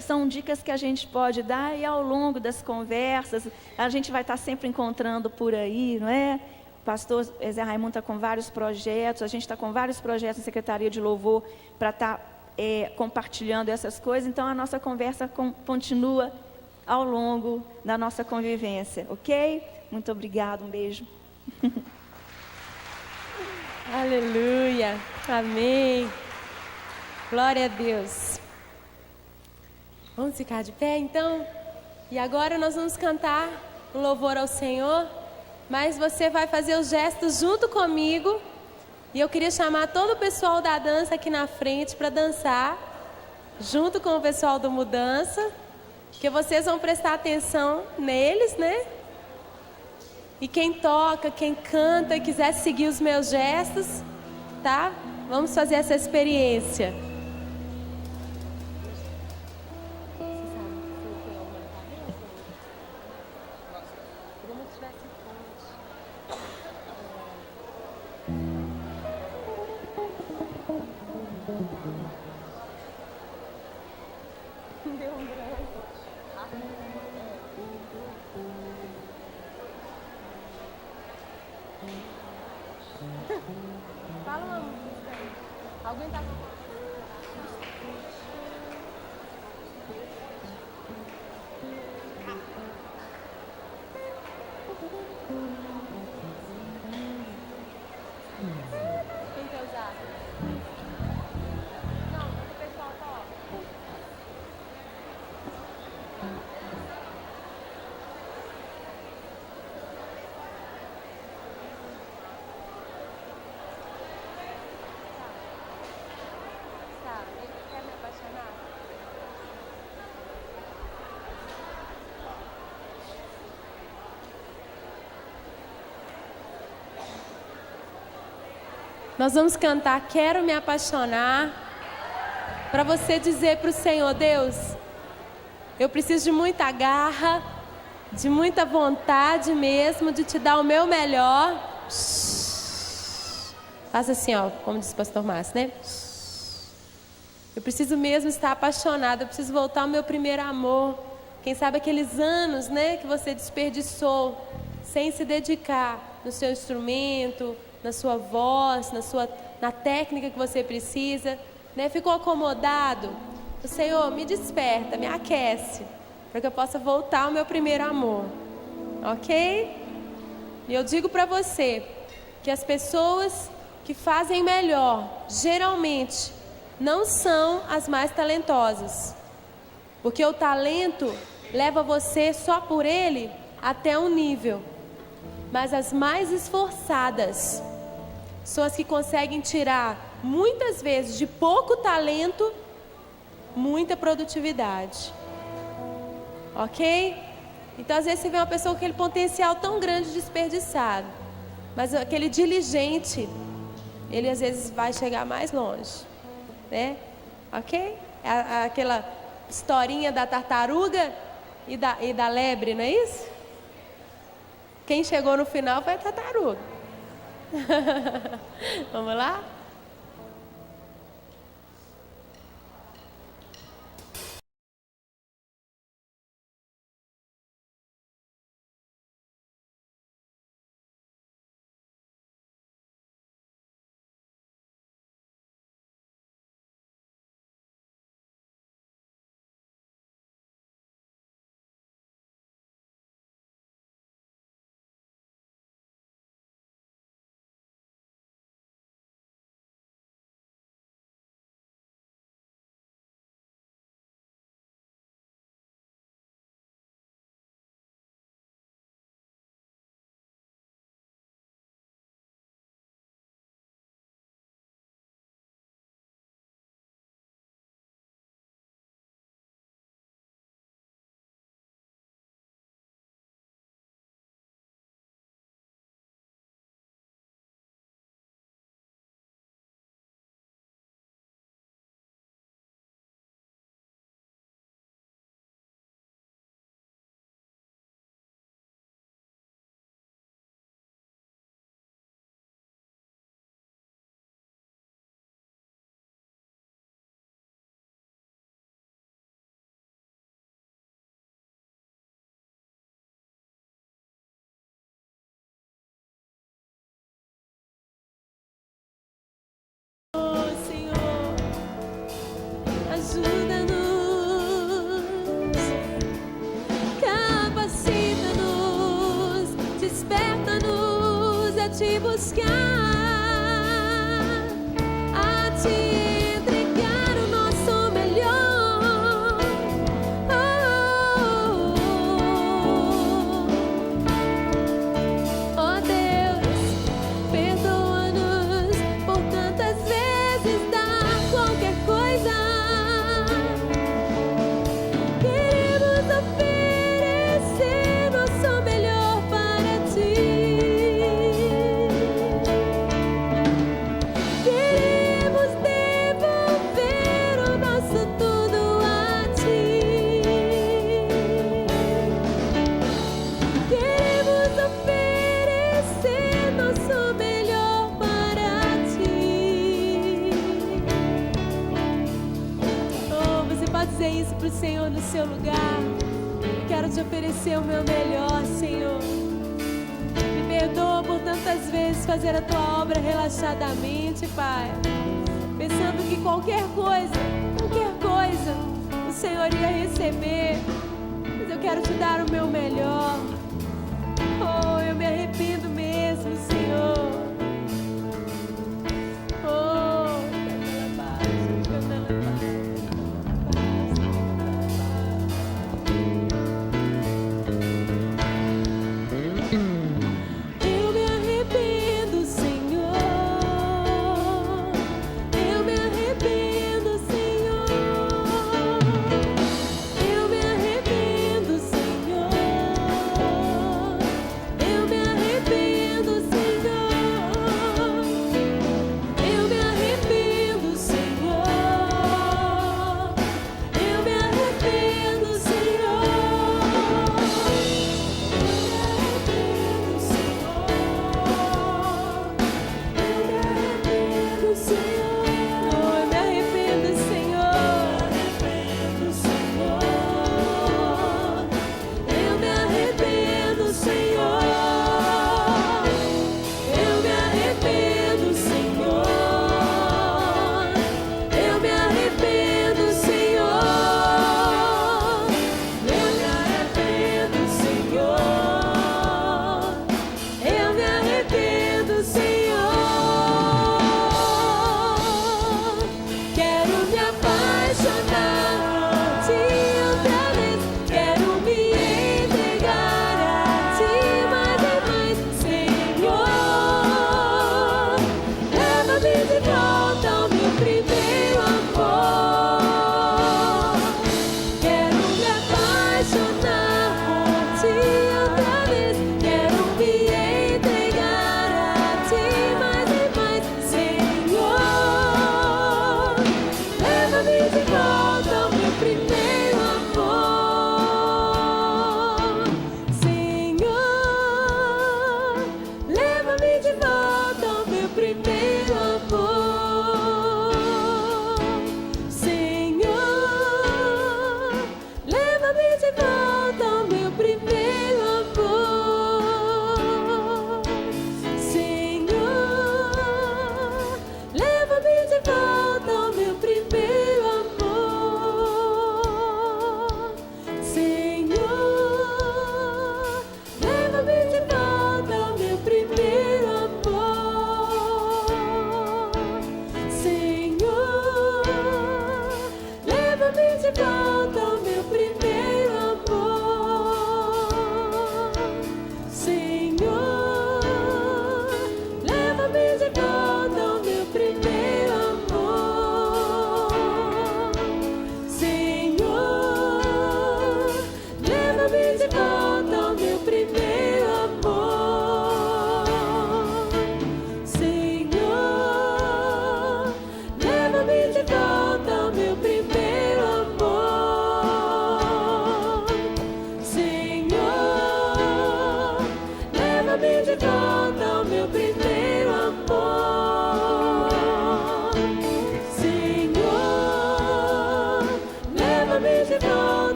são dicas que a gente pode dar e ao longo das conversas, a gente vai estar sempre encontrando por aí, não é? O pastor Zé Raimundo está com vários projetos, a gente está com vários projetos na Secretaria de Louvor para estar compartilhando essas coisas, então a nossa conversa continua ao longo da nossa convivência, ok? Muito obrigada, um beijo. Aleluia, amém. Glória a Deus. Vamos ficar de pé, então? E agora nós vamos cantar um louvor ao Senhor, mas você vai fazer os gestos junto comigo. E eu queria chamar todo o pessoal da dança aqui na frente para dançar, junto com o pessoal do Mudança, que vocês vão prestar atenção neles, né? E quem toca, quem canta e quiser seguir os meus gestos, tá? Vamos fazer essa experiência. Fala uma música aí. Alguém tá com... Quem quer usar? Não, o pessoal toca. Tá, ele quer me apaixonar? Nós vamos cantar Quero Me Apaixonar, para você dizer para o Senhor: Deus, eu preciso de muita garra, de muita vontade mesmo, de te dar o meu melhor. Faça assim, ó, como disse o pastor Márcio, né? Eu preciso mesmo estar apaixonada, eu preciso voltar ao meu primeiro amor. Quem sabe aqueles anos, né, que você desperdiçou sem se dedicar no seu instrumento, na sua voz, na técnica que você precisa, né? Ficou acomodado? O Senhor me desperta, me aquece, para que eu possa voltar ao meu primeiro amor, ok? E eu digo para você que as pessoas que fazem melhor, geralmente, não são as mais talentosas, porque o talento leva você só por ele até um nível, mas as mais esforçadas são as que conseguem tirar, muitas vezes, de pouco talento, muita produtividade. Ok? Então, às vezes, você vê uma pessoa com aquele potencial tão grande desperdiçado, mas aquele diligente, ele às vezes vai chegar mais longe, né? Ok? Aquela historinha da tartaruga e da lebre, não é isso? Quem chegou no final foi a tartaruga. Vamos lá? Te buscar, a te entregar o nosso melhor, seu lugar. Eu quero te oferecer o meu melhor, Senhor. Me perdoa por tantas vezes fazer a tua obra relaxadamente, Pai, pensando que qualquer coisa, o Senhor ia receber. Mas eu quero te dar o meu melhor. Oh, eu me arrependo mesmo, Senhor.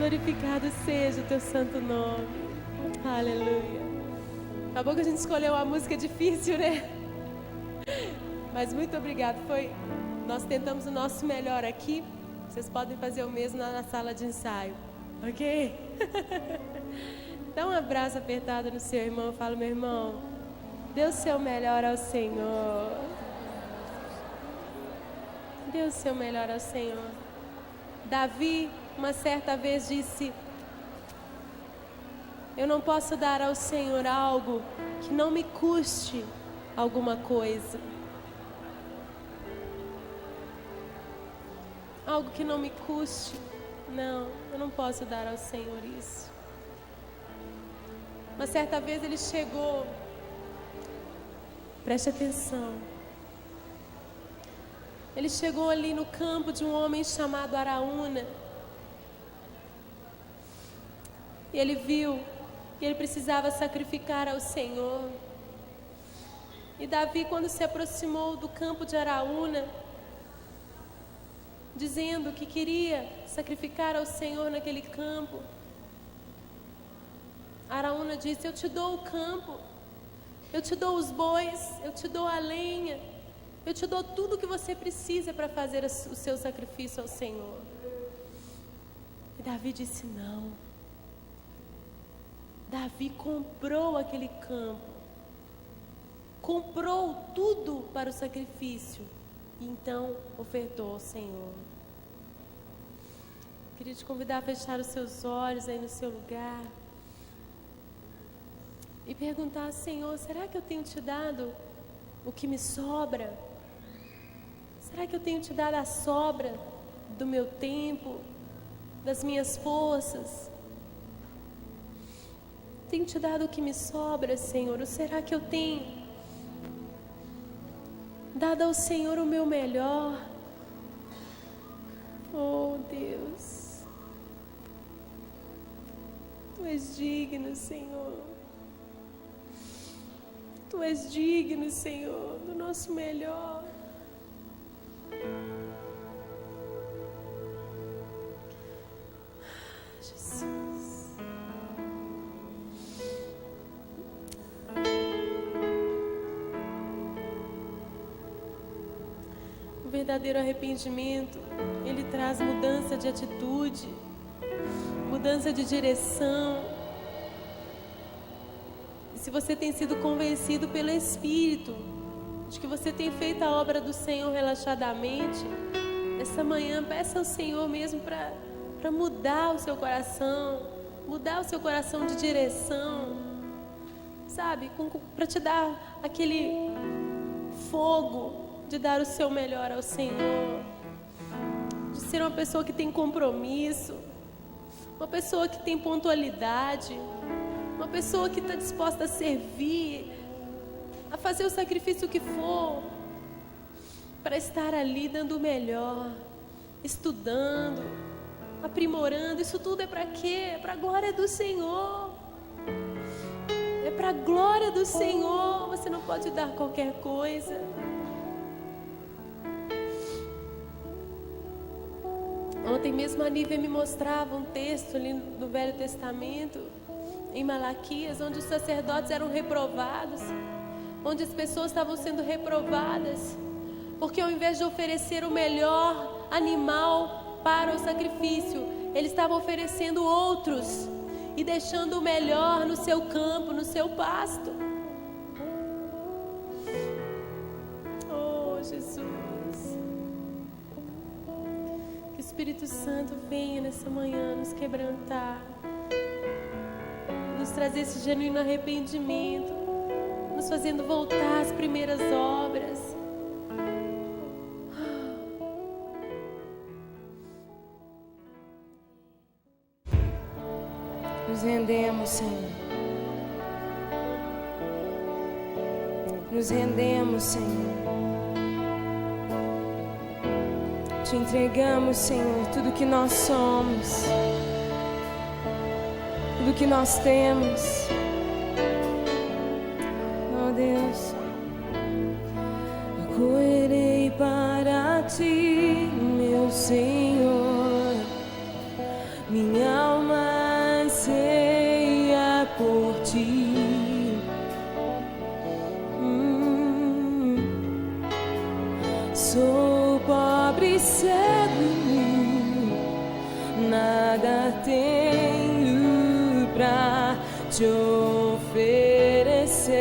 Glorificado seja o teu santo nome. Aleluia. Acabou que a gente escolheu uma música difícil, né? Mas muito obrigado. Nós tentamos o nosso melhor aqui. Vocês podem fazer o mesmo na sala de ensaio, ok? Dá um abraço apertado no seu irmão. Fala, meu irmão, dê o seu melhor ao Senhor. Dê o seu melhor ao Senhor. Davi, uma certa vez, disse: eu não posso dar ao Senhor algo que não me custe alguma coisa. Algo que não me custe. Não, eu não posso dar ao Senhor isso. Uma certa vez ele chegou, preste atenção. Ele chegou ali no campo de um homem chamado Araúna. E ele viu que ele precisava sacrificar ao Senhor. E Davi, quando se aproximou do campo de Araúna, dizendo que queria sacrificar ao Senhor naquele campo, Araúna disse: eu te dou o campo, eu te dou os bois, eu te dou a lenha, eu te dou tudo o que você precisa para fazer o seu sacrifício ao Senhor. E Davi disse: não. Davi comprou aquele campo, comprou tudo para o sacrifício e então ofertou ao Senhor. Queria te convidar a fechar os seus olhos aí no seu lugar e perguntar: Senhor, será que eu tenho te dado o que me sobra? Será que eu tenho te dado a sobra do meu tempo, das minhas forças? Tenho te dado o que me sobra, Senhor? Ou será que eu tenho dado ao Senhor o meu melhor? Oh, Deus, Tu és digno, Senhor. Tu és digno, Senhor, do nosso melhor. Jesus. O verdadeiro arrependimento, ele traz mudança de atitude, mudança de direção. E se você tem sido convencido pelo Espírito de que você tem feito a obra do Senhor relaxadamente, essa manhã peça ao Senhor mesmo para mudar o seu coração de direção, sabe? Para te dar aquele fogo de dar o seu melhor ao Senhor, de ser uma pessoa que tem compromisso, uma pessoa que tem pontualidade, uma pessoa que está disposta a servir, a fazer o sacrifício que for, para estar ali dando o melhor, estudando, aprimorando. Isso tudo é para quê? É para a glória do Senhor. É para a glória do Senhor. Você não pode dar qualquer coisa. Ontem mesmo a Nívia me mostrava um texto ali no Velho Testamento, em Malaquias, onde os sacerdotes eram reprovados, onde as pessoas estavam sendo reprovadas, porque ao invés de oferecer o melhor animal para o sacrifício, eles estavam oferecendo outros e deixando o melhor no seu campo, no seu pasto. Oh, Jesus. Que o Espírito Santo venha nessa manhã nos quebrantar, nos trazer esse genuíno arrependimento, nos fazendo voltar às primeiras obras. Nos rendemos, Senhor. Nos rendemos, Senhor. Te entregamos, Senhor, tudo que nós somos, tudo que nós temos. Oh, Deus, eu correrei para ti, meu Senhor. Minha alma Sou pobre e cego e nu, nada tenho pra te oferecer.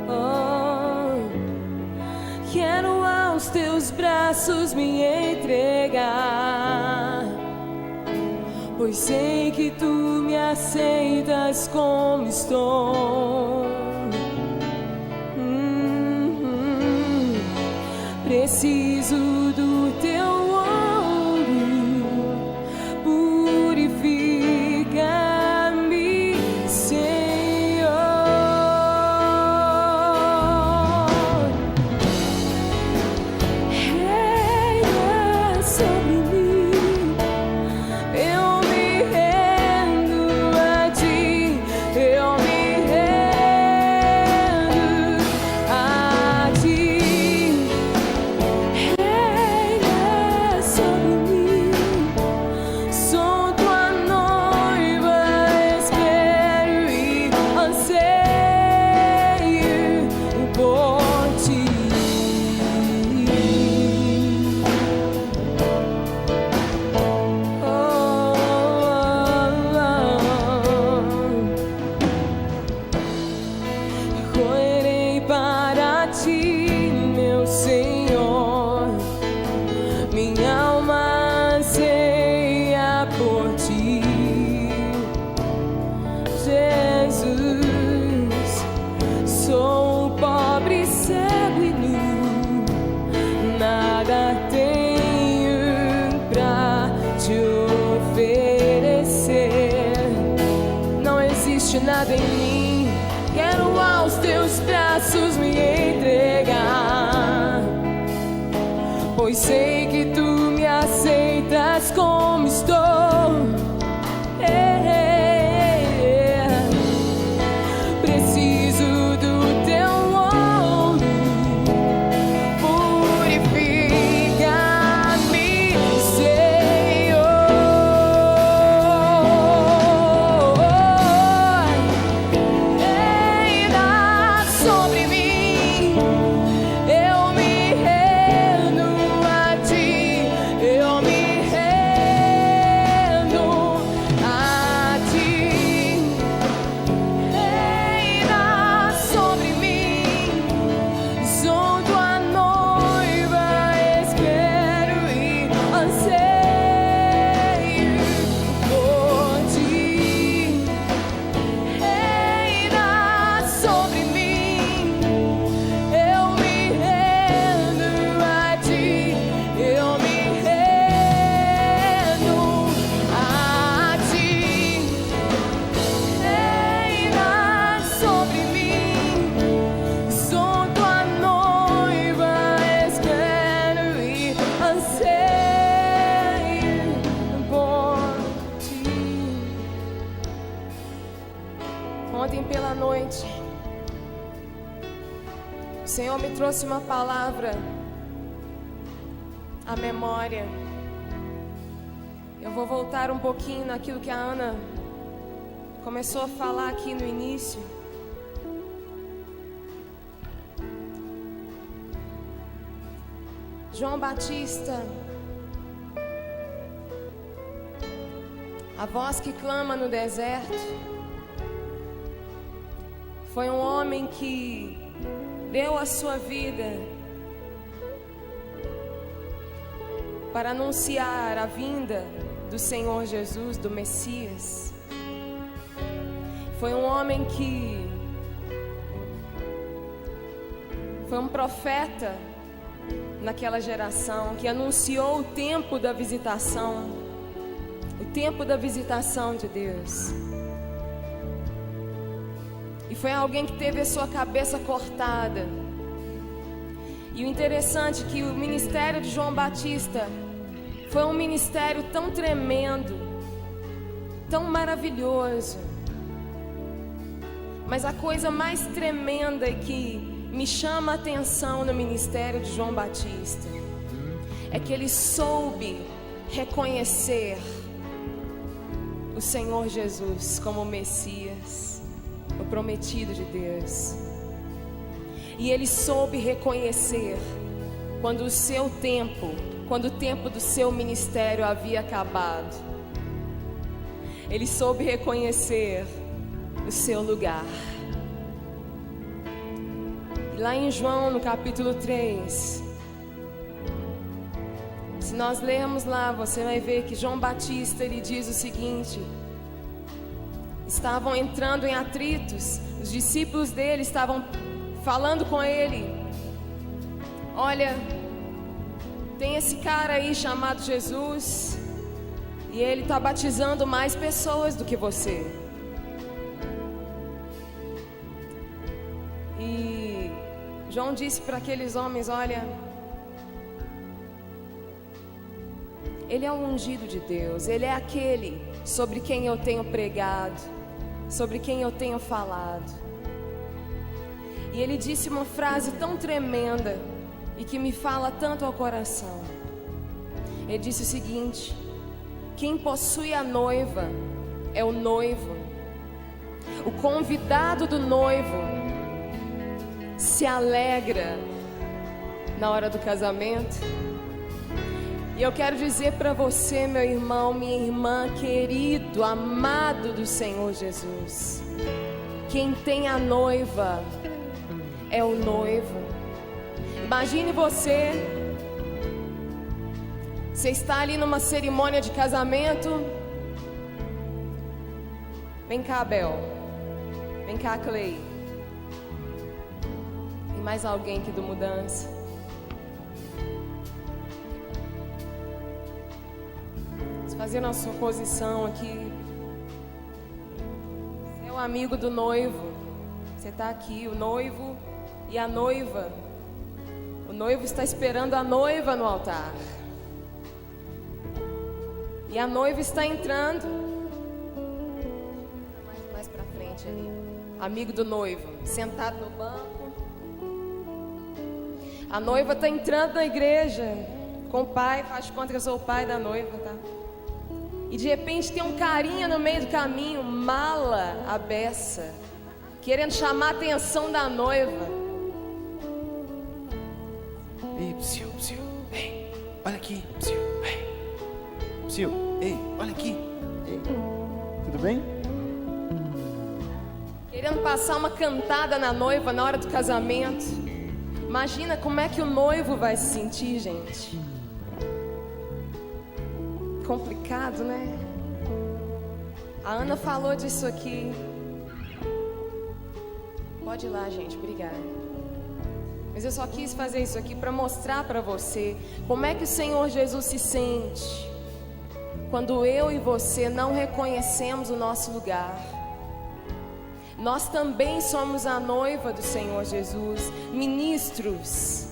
Oh, quero aos teus braços me entregar, pois sei que tu me aceitas como estou. Preciso do teu ouro, purifica-me, Senhor. Reina sobre mim, eu me rendo a ti, eu me rendo a ti. Correrei para ti, meu Senhor, minha alma anseia por ti, Jesus. Sou pobre, cego e nu, nada tenho pra te oferecer. Não existe nada em mim, quero aos teus braços me entregar, pois sei que tu me aceitas como estou. Preciso do teu ouro, purifica-me, Senhor. Sobre mim, eu me rendo a ti, eu me rendo a ti. Reina sobre mim, sou tua noiva, espero e anseio por ti. Reina sobre mim, eu me rendo a ti, eu me rendo a ti. Reina sobre mim, sou tua noiva, espero e anseio por ti. Ontem pela noite, o Senhor me trouxe uma palavra à memória. Eu vou voltar um pouquinho naquilo que a Ana começou a falar aqui no início. João Batista, a voz que clama no deserto, foi um homem que deu a sua vida para anunciar a vinda do Senhor Jesus, do Messias. Foi um homem que foi um profeta naquela geração, que anunciou o tempo da visitação, o tempo da visitação de Deus. E foi alguém que teve a sua cabeça cortada. E o interessante é que o ministério de João Batista foi um ministério tão tremendo, tão maravilhoso. Mas a coisa mais tremenda que me chama a atenção no ministério de João Batista é que ele soube reconhecer o Senhor Jesus como o Messias, o prometido de Deus. E ele soube reconhecer quando o tempo do seu ministério havia acabado, Ele soube reconhecer o seu lugar. E lá em João, no capítulo 3, se nós lermos lá, você vai ver que João Batista, ele diz o seguinte: estavam entrando em atritos, os discípulos dele estavam falando com ele: olha, tem esse cara aí chamado Jesus, e ele está batizando mais pessoas do que você. E João disse para aqueles homens: olha, Ele é o ungido de Deus, Ele é aquele sobre quem eu tenho pregado, sobre quem eu tenho falado. E Ele disse uma frase tão tremenda e que me fala tanto ao coração. Ele disse o seguinte: quem possui a noiva é o noivo. O convidado do noivo se alegra na hora do casamento. E eu quero dizer para você, meu irmão, minha irmã, querido, amado do Senhor Jesus, quem tem a noiva é o noivo. Imagine você está ali numa cerimônia de casamento. Vem cá, Bel. Vem cá, Clay. Tem mais alguém aqui do Mudança? Fazendo a sua posição aqui. Você é o amigo do noivo. Você está aqui, o noivo e a noiva. O noivo está esperando a noiva no altar. E a noiva está entrando. Mais para frente ali. Amigo do noivo, sentado no banco. A noiva está entrando na igreja com o pai. Faz de conta que eu sou o pai da noiva, tá? E de repente tem um carinha no meio do caminho, mala a beça, querendo chamar a atenção da noiva. Ei, psiu, ei, olha aqui, psiu, ei, olha aqui, ei, tudo bem? Querendo passar uma cantada na noiva na hora do casamento. Imagina como é que o noivo vai se sentir, gente. Complicado, né? A Ana falou disso aqui. Pode ir lá, gente, obrigada. Mas eu só quis fazer isso aqui para mostrar para você como é que o Senhor Jesus se sente quando eu e você não reconhecemos o nosso lugar. Nós também somos a noiva do Senhor Jesus, ministros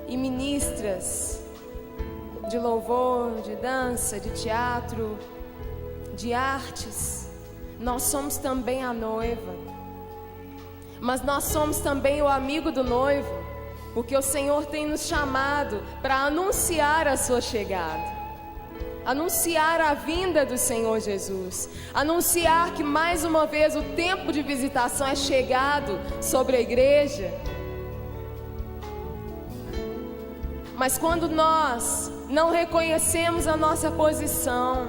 e ministras de louvor, de dança, de teatro, de artes. Nós somos também a noiva. Mas nós somos também o amigo do noivo, porque o Senhor tem nos chamado para anunciar a sua chegada, anunciar a vinda do Senhor Jesus, anunciar que mais uma vez o tempo de visitação é chegado sobre a igreja. Mas quando nós não reconhecemos a nossa posição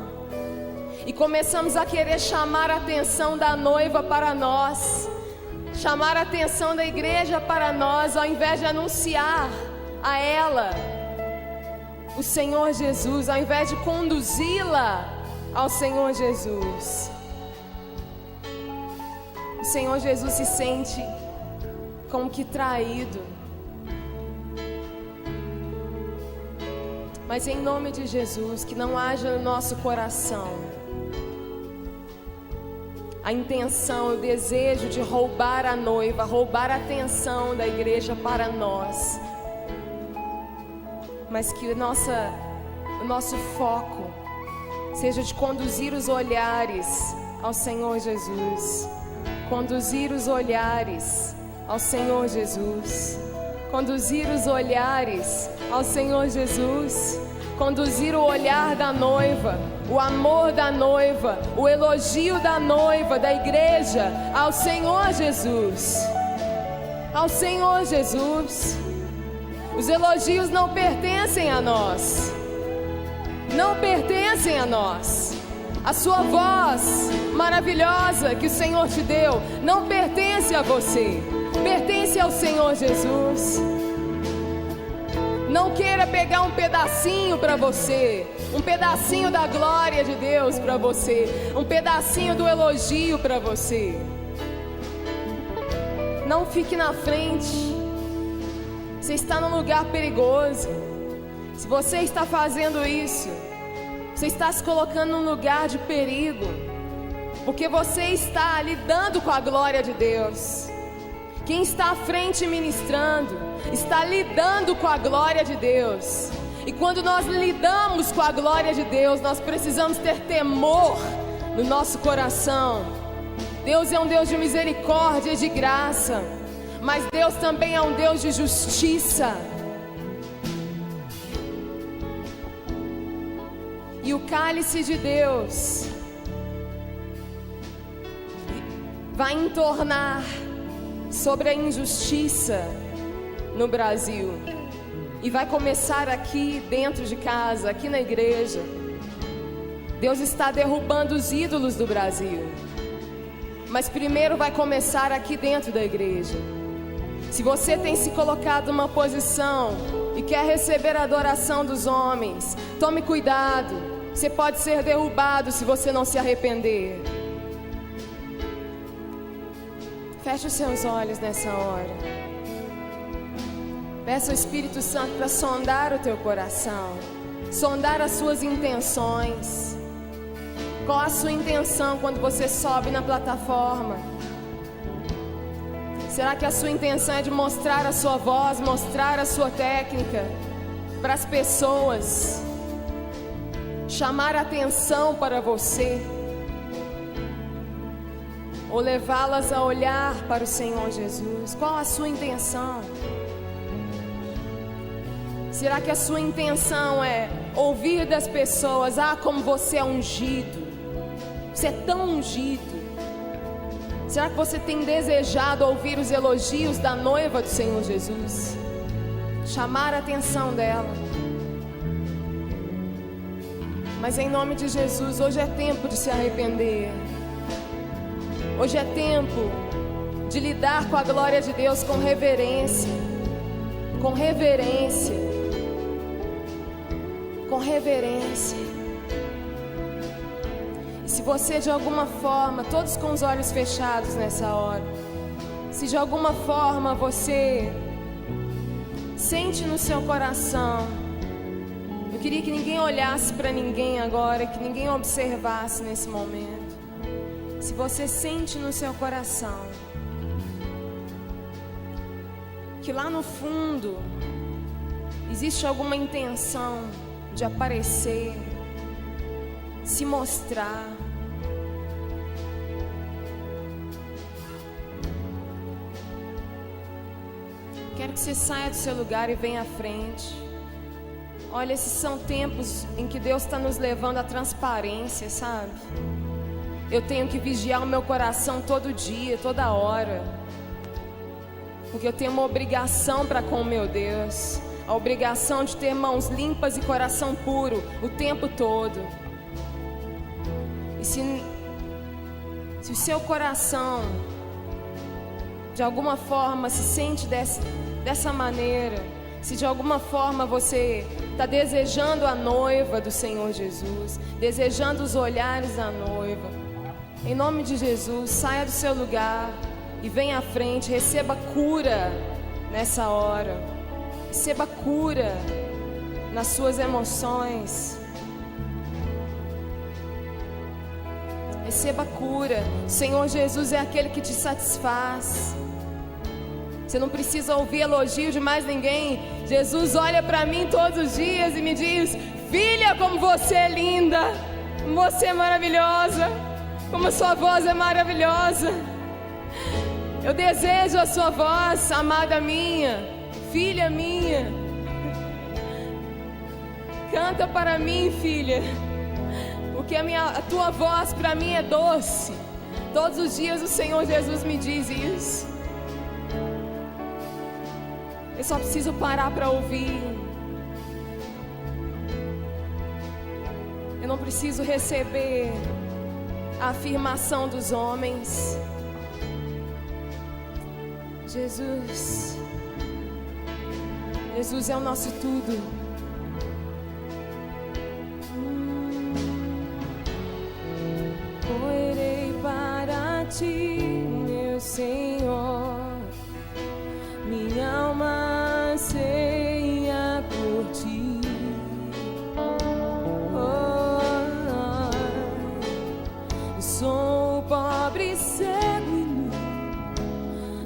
e começamos a querer chamar a atenção da noiva para nós, chamar a atenção da igreja para nós, ao invés de anunciar a ela o Senhor Jesus, ao invés de conduzi-la ao Senhor Jesus, o Senhor Jesus se sente como que traído. Mas em nome de Jesus, que não haja no nosso coração a intenção, o desejo de roubar a noiva, roubar a atenção da igreja para nós, mas que o nosso foco seja de conduzir os olhares ao Senhor Jesus, conduzir os olhares ao Senhor Jesus, conduzir os olhares ao Senhor Jesus, conduzir o olhar da noiva, o amor da noiva, o elogio da noiva, da igreja, ao Senhor Jesus, ao Senhor Jesus. Os elogios não pertencem a nós. Não pertencem a nós. A sua voz maravilhosa que o Senhor te deu não pertence a você, pertence ao Senhor Jesus. Não queira pegar um pedacinho para você, um pedacinho da glória de Deus para você, um pedacinho do elogio para você. Não fique na frente. Você está num lugar perigoso. Se você está fazendo isso, você está se colocando num lugar de perigo, porque você está lidando com a glória de Deus. Quem está à frente ministrando está lidando com a glória de Deus. E quando nós lidamos com a glória de Deus, nós precisamos ter temor no nosso coração. Deus é um Deus de misericórdia e de graça, mas Deus também é um Deus de justiça. E o cálice de Deus vai entornar sobre a injustiça no Brasil. E vai começar aqui dentro de casa, aqui na igreja. Deus está derrubando os ídolos do Brasil. Mas primeiro vai começar aqui dentro da igreja. Se você tem se colocado numa posição e quer receber a adoração dos homens, tome cuidado. Você pode ser derrubado se você não se arrepender. Feche os seus olhos nessa hora. Peça ao Espírito Santo para sondar o teu coração, sondar as suas intenções. Qual a sua intenção quando você sobe na plataforma? Será que a sua intenção é de mostrar a sua voz, mostrar a sua técnica para as pessoas, chamar a atenção para você, ou levá-las a olhar para o Senhor Jesus? Qual a sua intenção? Será que a sua intenção é ouvir das pessoas: ah, como você é ungido, você é tão ungido? Será que você tem desejado ouvir os elogios da noiva do Senhor Jesus? Chamar a atenção dela. Mas em nome de Jesus, hoje é tempo de se arrepender. Hoje é tempo de lidar com a glória de Deus com reverência. Com reverência. Com reverência. E se você de alguma forma, todos com os olhos fechados nessa hora, se de alguma forma você sente no seu coração, eu queria que ninguém olhasse para ninguém agora, que ninguém observasse nesse momento. Se você sente no seu coração que lá no fundo existe alguma intenção de aparecer, se mostrar, quero que você saia do seu lugar e venha à frente. Olha, esses são tempos em que Deus está nos levando à transparência, sabe? Eu tenho que vigiar o meu coração todo dia, toda hora, porque eu tenho uma obrigação para com o meu Deus, a obrigação de ter mãos limpas e coração puro o tempo todo. E se o seu coração de alguma forma se sente dessa maneira, se de alguma forma você está desejando a noiva do Senhor Jesus, desejando os olhares da noiva, em nome de Jesus, saia do seu lugar e venha à frente, receba cura nessa hora, receba cura nas suas emoções, receba cura. O Senhor Jesus é aquele que te satisfaz. Você não precisa ouvir elogio de mais ninguém. Jesus olha para mim todos os dias e me diz: filha, como você é linda, como você é maravilhosa, como a sua voz é maravilhosa. Eu desejo a sua voz, amada minha, filha minha. Canta para mim, filha, porque a tua voz para mim é doce. Todos os dias o Senhor Jesus me diz isso. Eu só preciso parar para ouvir. Eu não preciso receber a afirmação dos homens. Jesus, Jesus é o nosso tudo. Correrei para ti, meu Senhor. Minha alma anseia por ti. Sou pobre, cego e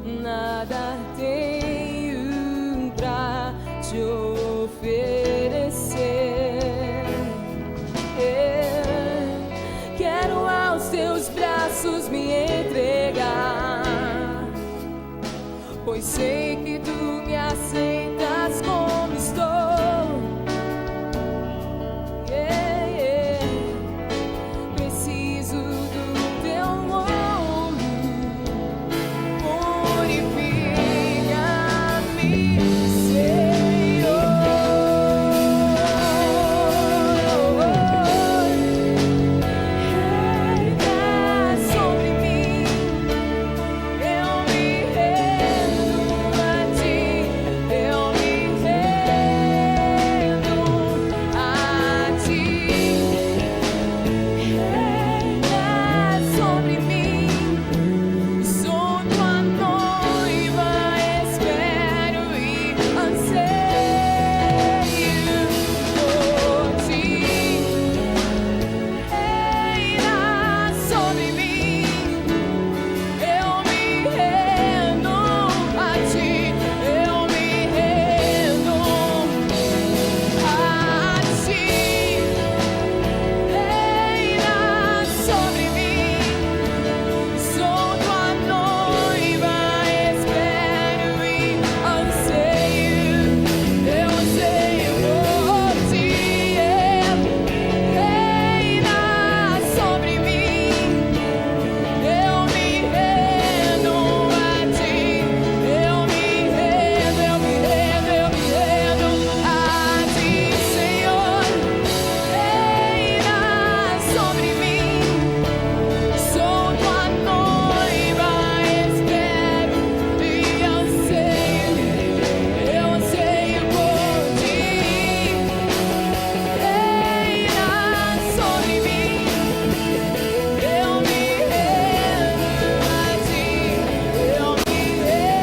nu, nada tenho pra te oferecer. Quero aos teus braços me entregar, pois sei que tu me aceitas como estou. Preciso do teu amor, purifica-me, Senhor. Reina sobre mim, eu me rendo a ti, eu me rendo a ti. Reina sobre mim, sou tua noiva, espero e anseio por ti. Reina sobre mim, eu me rendo a ti, eu me rendo a ti. Reina sobre mim, sou tua noiva, espero e anseio, eu anseio por ti. Reina sobre mim, eu me rendo a ti, eu me rendo a ti, Senhor. Reina sobre mim, sou tua noiva, espero e anseio, eu anseio por ti. Reina sobre mim, eu me rendo a ti, eu me rendo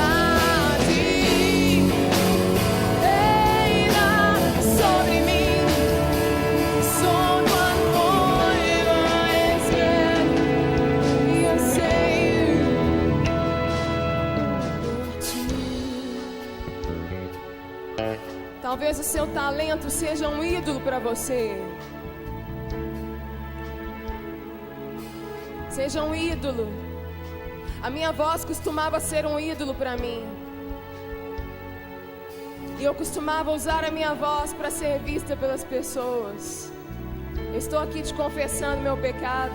a ti. Reina sobre mim, sou tua noiva, espero e anseio por ti. Talvez o seu talento seja um ídolo para você. Seja um ídolo. A minha voz costumava ser um ídolo para mim. E eu costumava usar a minha voz para ser vista pelas pessoas. Eu estou aqui te confessando meu pecado.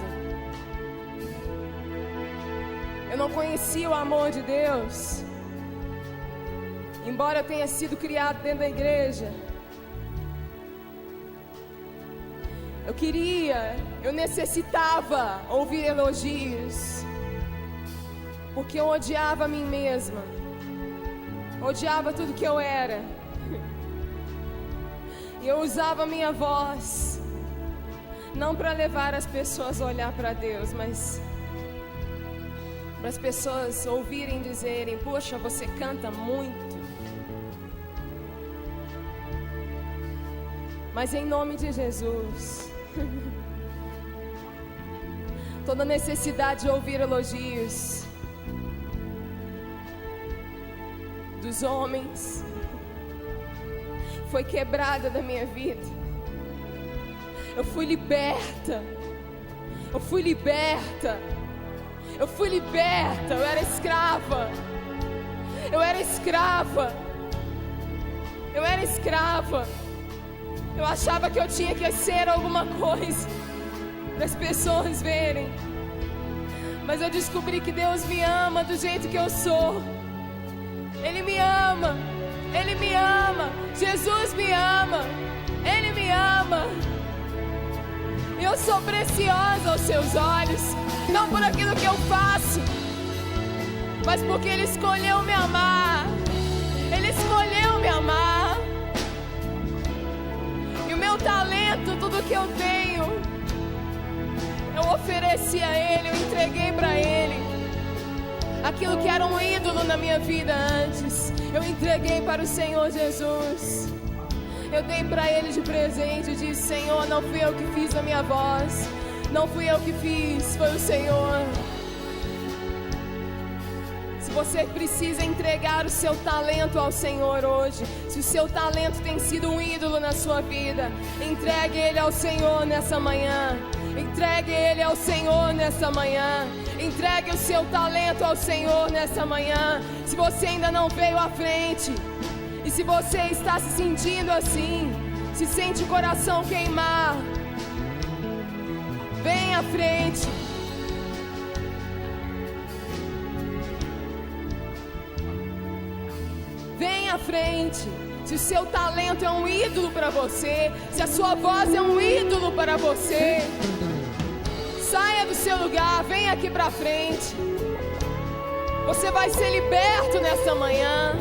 Eu não conhecia o amor de Deus. Embora eu tenha sido criado dentro da igreja, eu necessitava ouvir elogios, porque eu odiava a mim mesma, odiava tudo que eu era, e eu usava a minha voz, não para levar as pessoas a olhar para Deus, mas para as pessoas ouvirem dizerem: poxa, você canta muito. Mas em nome de Jesus, toda necessidade de ouvir elogios dos homens foi quebrada da minha vida. Eu fui liberta. Eu fui liberta. Eu fui liberta. Eu era escrava. Eu era escrava. Eu era escrava. Eu achava que eu tinha que ser alguma coisa para as pessoas verem. Mas eu descobri que Deus me ama do jeito que eu sou. Ele me ama, Ele me ama, Jesus me ama, Ele me ama. Eu sou preciosa aos seus olhos, não por aquilo que eu faço, mas porque Ele escolheu me amar. Ele escolheu me amar. E o meu talento, tudo que eu tenho, eu ofereci a Ele, eu entreguei para Ele. Aquilo que era um ídolo na minha vida antes, eu entreguei para o Senhor Jesus. Eu dei para Ele de presente e disse: Senhor, não fui eu que fiz a minha voz, não fui eu que fiz, foi o Senhor. Se você precisa entregar o seu talento ao Senhor hoje, se o seu talento tem sido um ídolo na sua vida, entregue ele ao Senhor nessa manhã. Entregue ele ao Senhor nessa manhã. Entregue o seu talento ao Senhor nessa manhã. Se você ainda não veio à frente, e se você está se sentindo assim, se sente o coração queimar, vem à frente. Vem à frente. Se o seu talento é um ídolo para você, se a sua voz é um ídolo para você, saia do seu lugar, vem aqui para frente. Você vai ser liberto nessa manhã.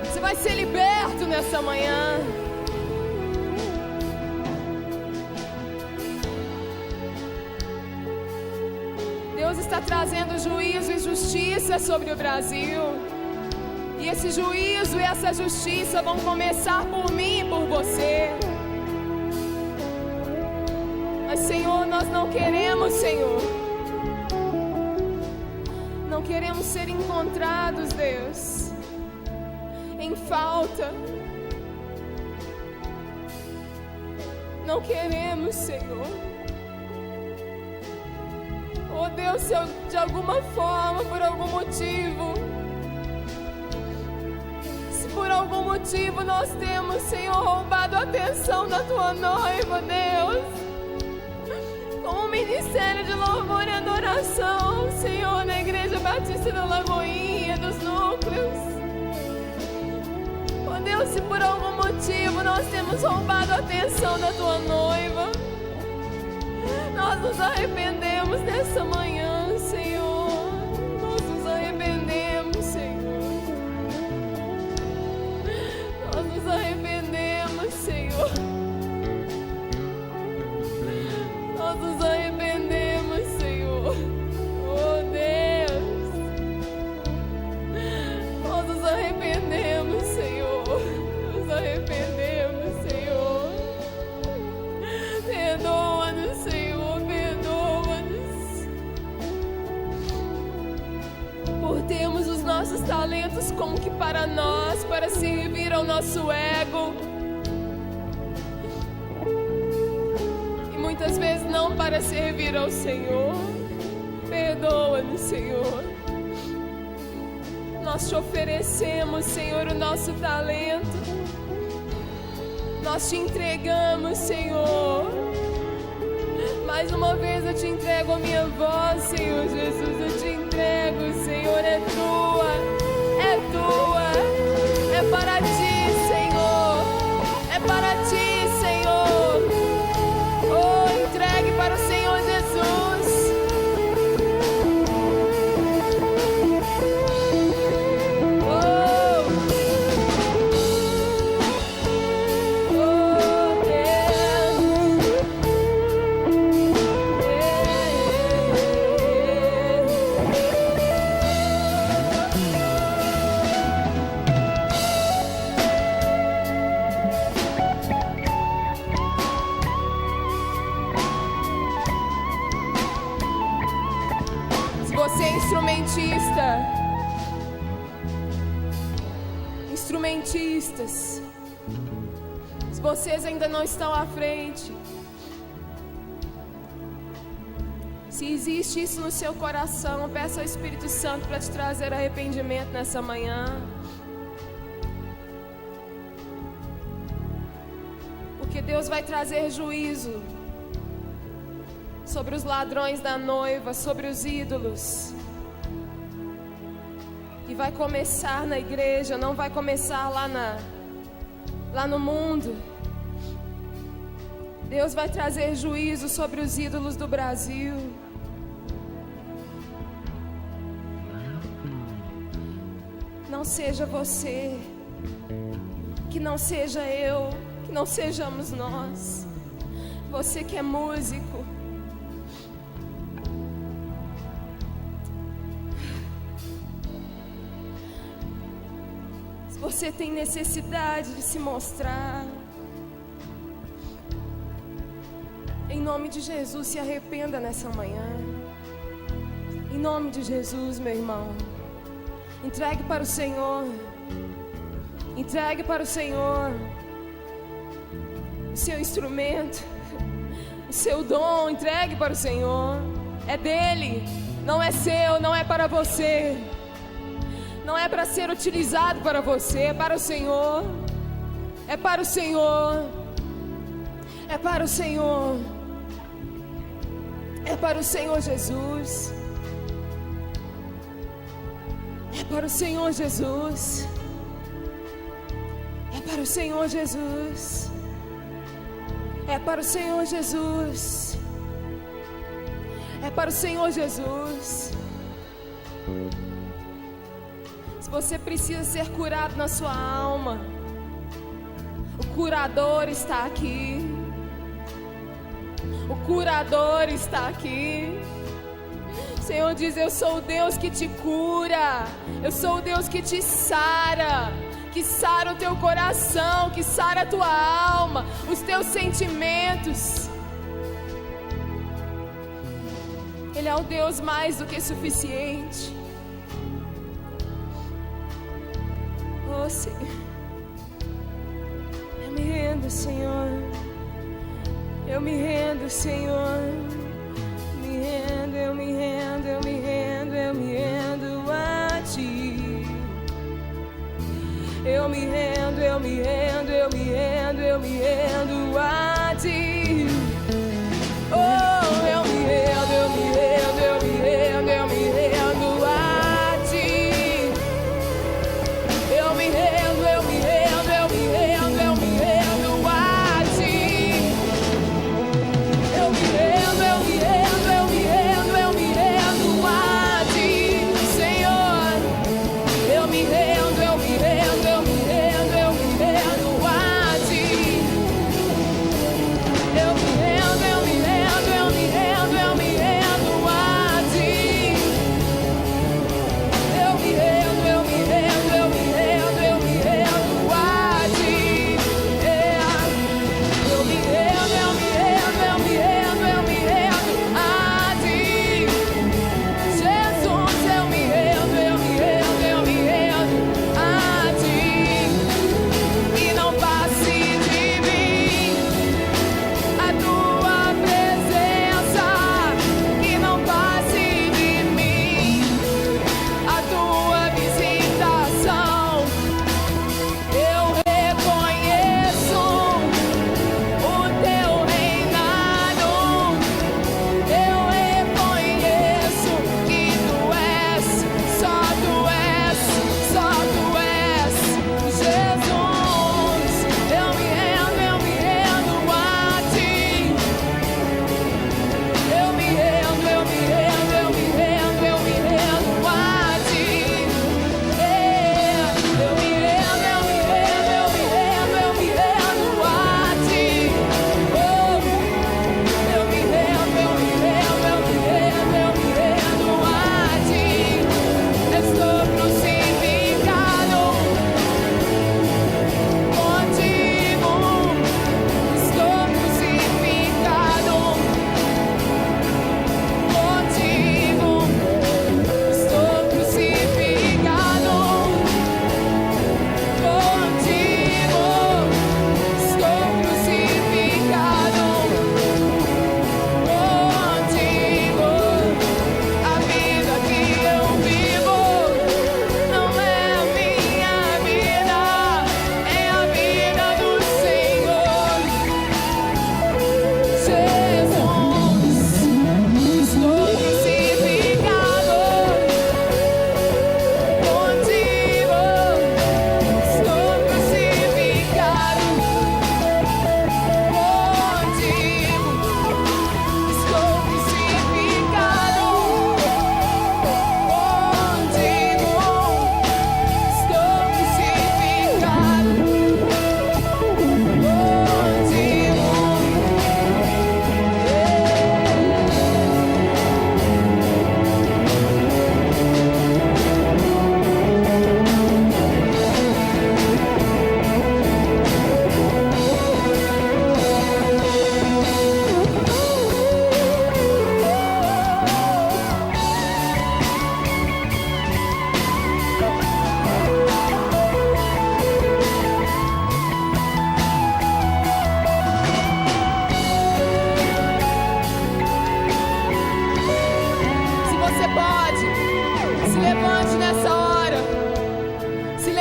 Você vai ser liberto nessa manhã. Deus está trazendo juízo e justiça sobre o Brasil. E esse juízo e essa justiça vão começar por mim e por você. Mas, Senhor, nós não queremos, Senhor. Não queremos ser encontrados, Deus, em falta. Não queremos, Senhor. Oh Deus, se eu, de alguma forma, por algum motivo, por algum motivo nós temos, Senhor, roubado a atenção da Tua noiva, Deus, com o ministério de louvor e adoração, Senhor, na Igreja Batista da Lagoinha, dos núcleos. Oh Deus, se por algum motivo nós temos roubado a atenção da Tua noiva, nós nos arrependemos nessa manhã, Senhor. Nós nos arrependemos, Senhor. Nós nos arrependemos, Senhor. Nós nos arrependemos, Senhor. Oh Deus. Nós nos arrependemos, Senhor. Nos arrependemos, Senhor. Perdoa-nos, Senhor. Perdoa-nos por termos os nossos talentos como que para nós, para servir ao nosso ego, e muitas vezes não para servir ao Senhor. Perdoa-nos, Senhor. Nós te oferecemos, Senhor, o nosso talento. Nós te entregamos, Senhor. Mais uma vez eu te entrego a minha voz, Senhor Jesus. Eu te entrego, Senhor. É tua, é tua. É para ti, Senhor. É para ti, Senhor. Oh, entregue para o Senhor Jesus. Instrumentistas, se vocês ainda não estão à frente, se existe isso no seu coração, peça ao Espírito Santo para te trazer arrependimento nessa manhã. Porque Deus vai trazer juízo sobre os ladrões da noiva, sobre os ídolos. que vai começar na igreja, não vai começar lá no mundo. Deus vai trazer juízo sobre os ídolos do Brasil. Não seja você, que não seja eu, que não sejamos nós. Você que é músico, se você tem necessidade de se mostrar, em nome de Jesus, se arrependa nessa manhã. Em nome de Jesus, meu irmão, entregue para o Senhor. Entregue para o Senhor o seu instrumento, o seu dom. Entregue para o Senhor. É dele, não é seu, não é para você. Não é para ser utilizado para você, é para o Senhor. É para o Senhor. É para o Senhor. É para o Senhor Jesus. É para o Senhor Jesus. É para o Senhor Jesus. É para o Senhor Jesus. É para o Senhor Jesus. Se você precisa ser curado na sua alma, o curador está aqui. O curador está aqui. O Senhor diz: eu sou o Deus que te cura. Eu sou o Deus que te sara. Que sara o teu coração, que sara a tua alma, os teus sentimentos. Ele é o Deus mais do que suficiente. Oh, Senhor, eu me rendo, Senhor. Eu me rendo, Senhor. Me rendo, eu me rendo, eu me rendo, eu me rendo a Ti. Eu me rendo, eu me rendo, eu me rendo, eu me rendo a Ti. Oh, eu me rendo, eu me rendo, eu me rendo, eu me rendo a Ti. Eu me rendo, eu me rendo, eu me rendo, eu me rendo a Ti. Eu me rendo, eu me rendo, eu me rendo, eu me rendo a Ti, Senhor. Eu me rendo, eu me rendo, eu me rendo, eu me rendo a Ti. Eu me rendo, eu me rendo, eu me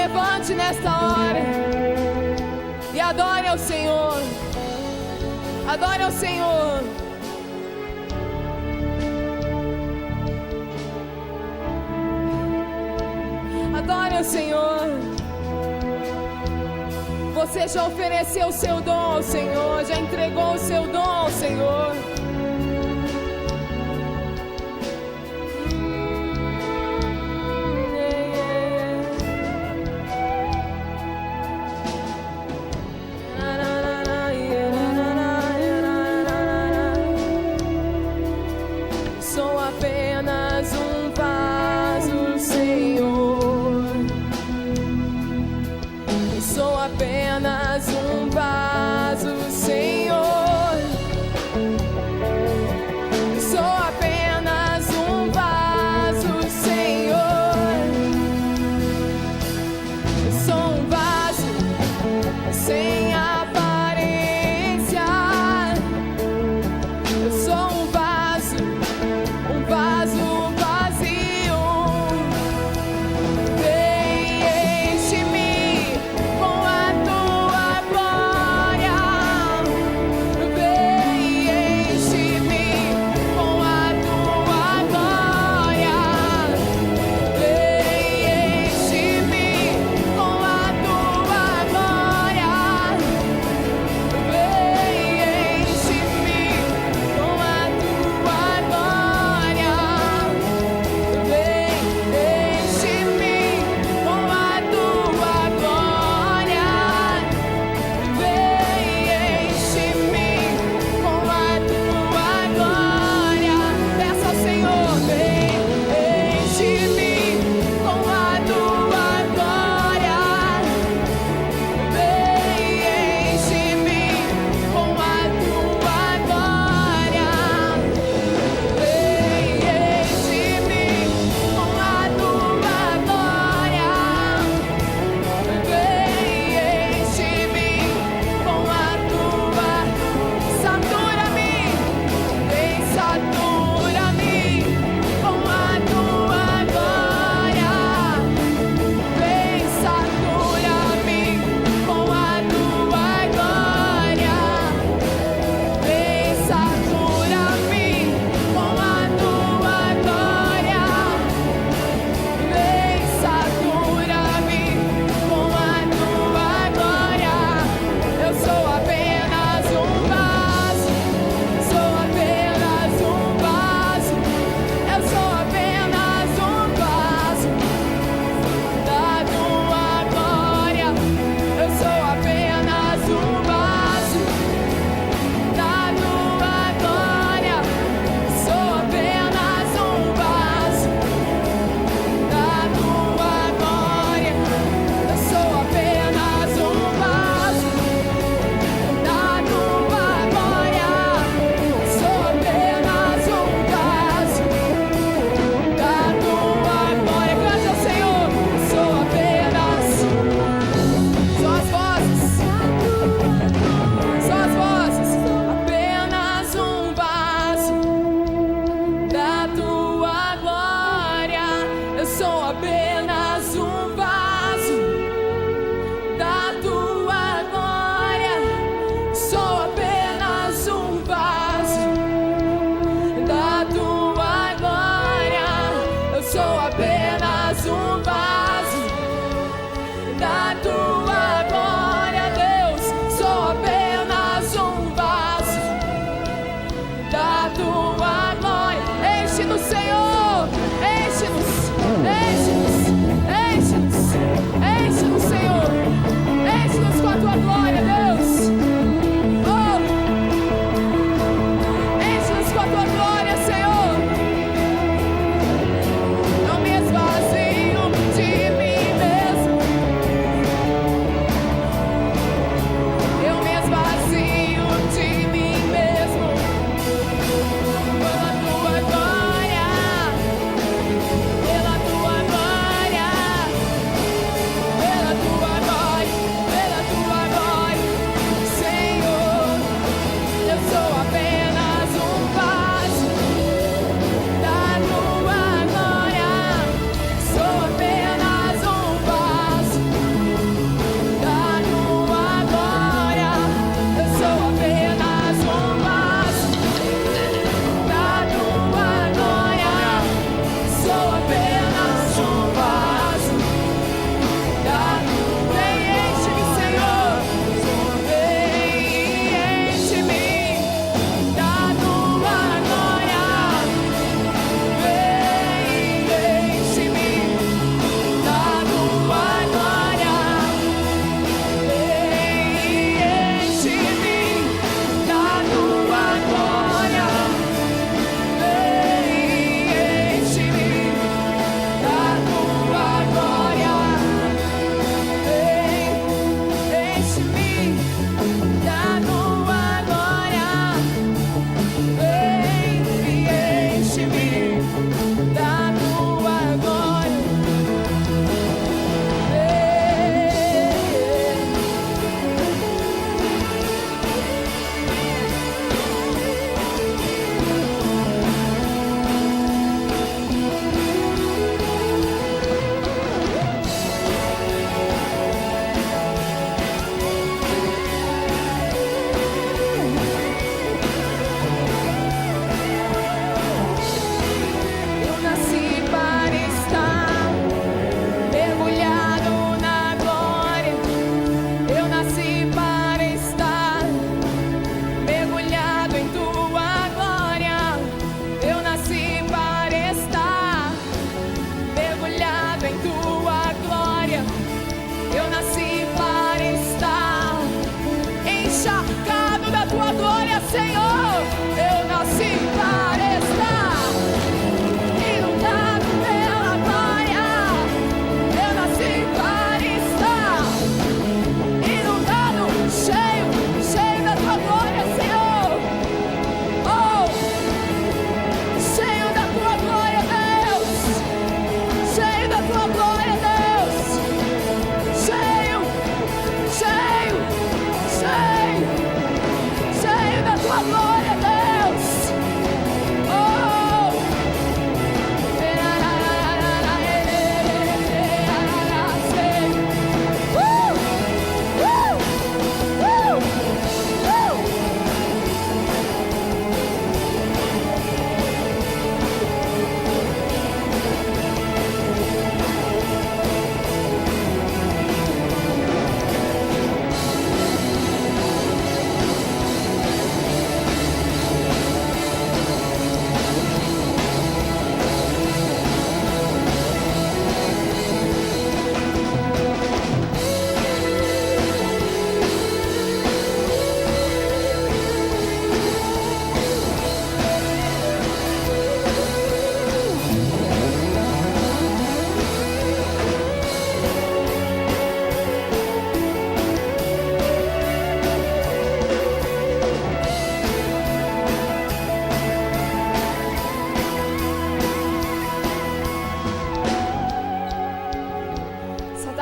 levante nesta hora e adore ao Senhor. Adore ao Senhor. Adore ao Senhor. Você já ofereceu o seu dom ao Senhor, já entregou o seu dom ao Senhor. Sou apenas um vaso, Senhor. Sou apenas um vaso, Senhor. Sou apenas um vaso, Senhor. Sou um vaso sem aparência. Eu sou um vaso vazio. Vem, enche-me com a tua glória. Vem, enche-me com a tua glória. Vem, enche-me com a tua glória.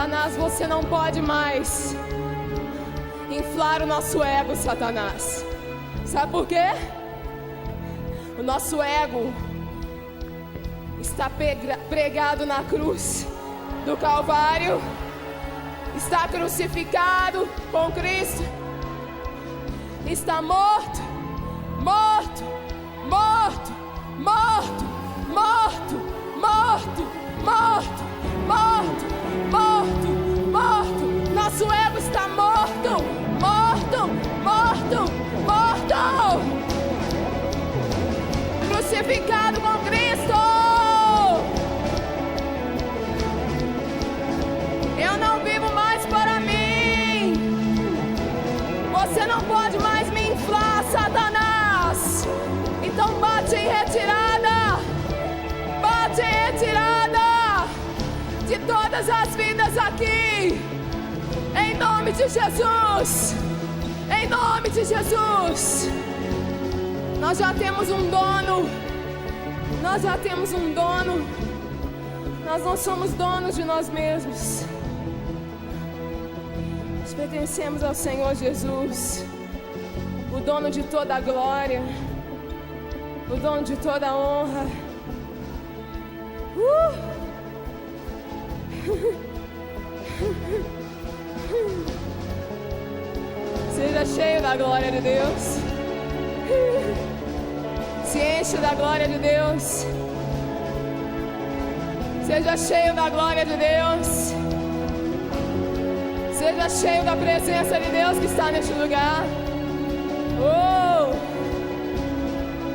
Satanás, você não pode mais inflar o nosso ego, Satanás. Sabe por quê? O nosso ego está pregado na cruz do Calvário, está crucificado com Cristo, está morto, morto, morto, morto, morto, morto, morto, morto, morto, morto. Nosso ego está morto, morto, morto, morto, crucificado com Cristo. Eu não vivo mais para mim. Você não pode mais me inflar, Satanás. Então bate em retirada. Bate em retirada de todas as vidas aqui. Em nome de Jesus. Em nome de Jesus. Nós já temos um dono. Nós já temos um dono. Nós não somos donos de nós mesmos. Nós pertencemos ao Senhor Jesus, o dono de toda a glória, o dono de toda a honra. Seja cheio da glória de Deus. Se enche da glória de Deus. Seja cheio da glória de Deus. Seja cheio da presença de Deus que está neste lugar.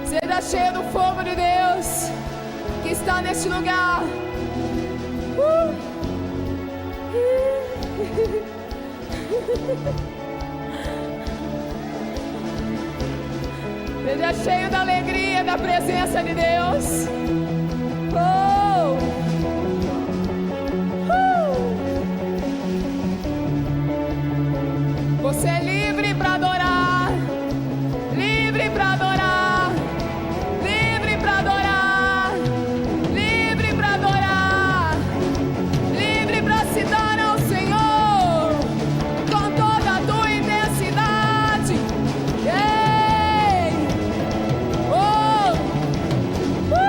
Seja cheio do fogo de Deus que está neste lugar. Seja cheio da alegria da presença de Deus. Você é livre para adorar, livre para adorar, livre para adorar, livre para adorar, livre para se dar ao Senhor com toda a tua intensidade. Ei! Oh! Oh!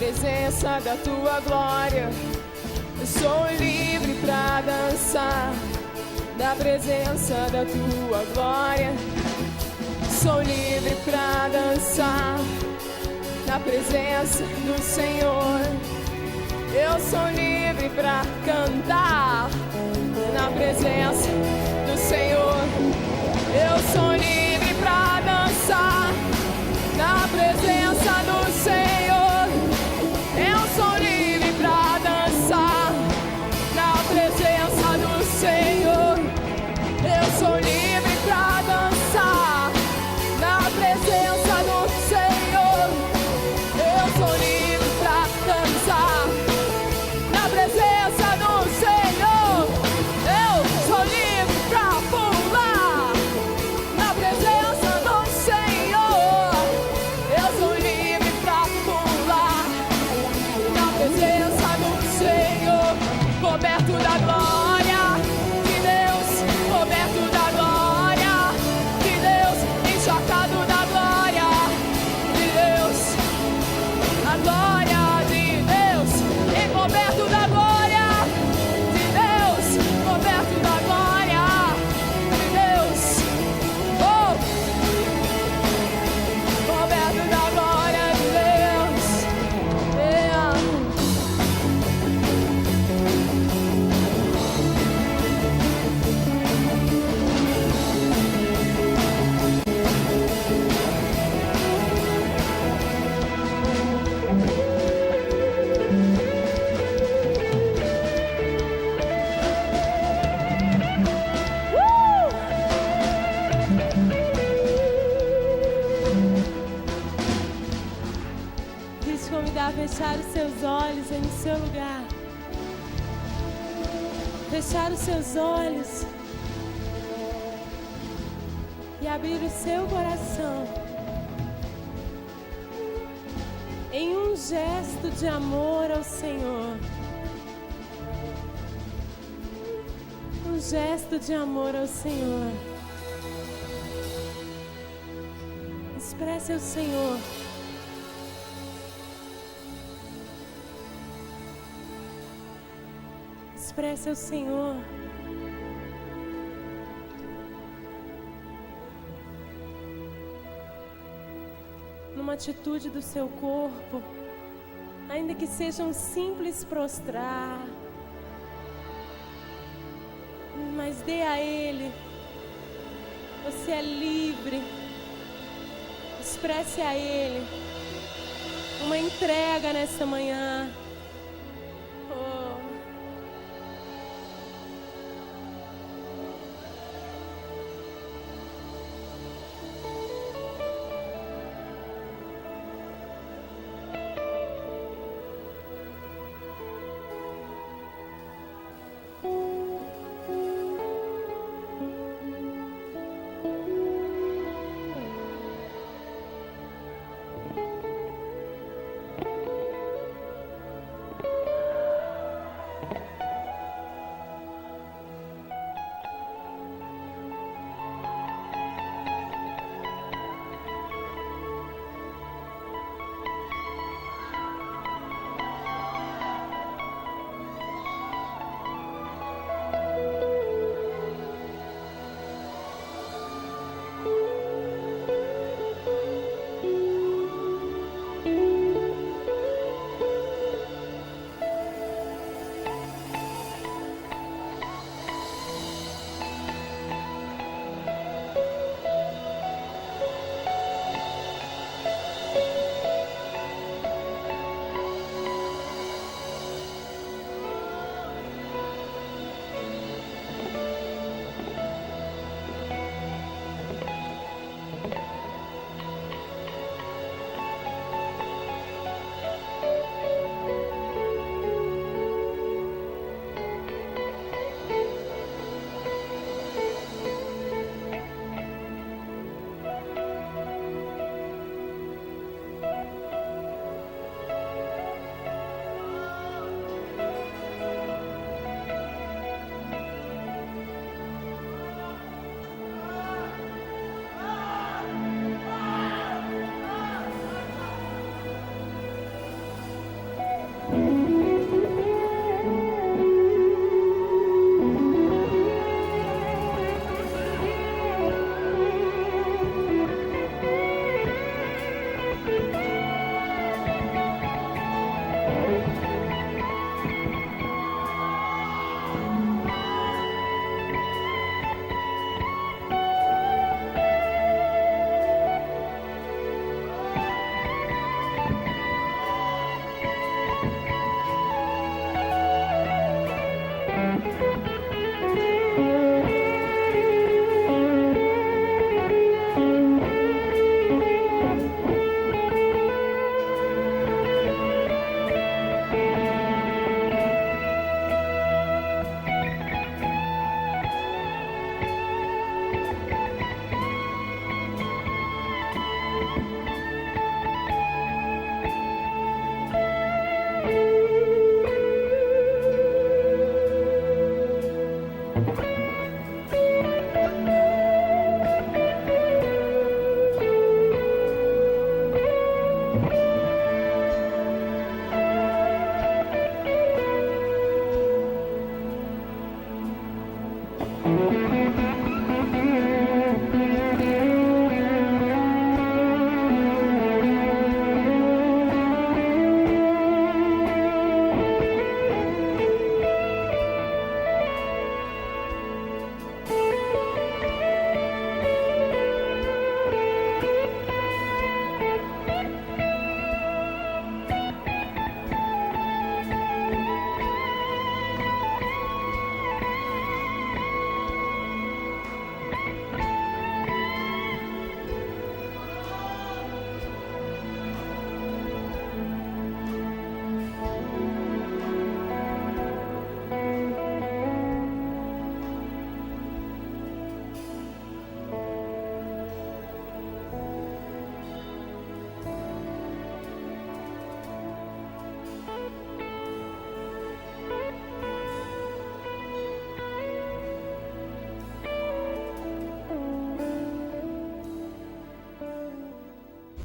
presença da tua glória. Eu sou livre pra dançar na presença da tua glória. Sou livre pra dançar na presença do Senhor. Eu sou livre pra cantar na presença do Senhor. Eu sou livre pra dançar na presença do Senhor. Eu sou livre pra dançar da glória de Deus, coberto da glória de Deus, encharcado da glória de Deus, a glória de Deus, encoberto da glória de Deus, coberto da glória de Deus, oh, coberto da glória de Deus, yeah. Queria te convidar a fechar os seus olhos aí no seu lugar. Fechar os seus olhos e abrir o seu coração em um gesto de amor ao Senhor. Um gesto de amor ao Senhor. Expresse ao Senhor. Expresse ao Senhor. Numa atitude do seu corpo, ainda que seja um simples prostrar, mas dê a Ele. Você é livre. Expresse a Ele uma entrega nessa manhã. Oh. Amém.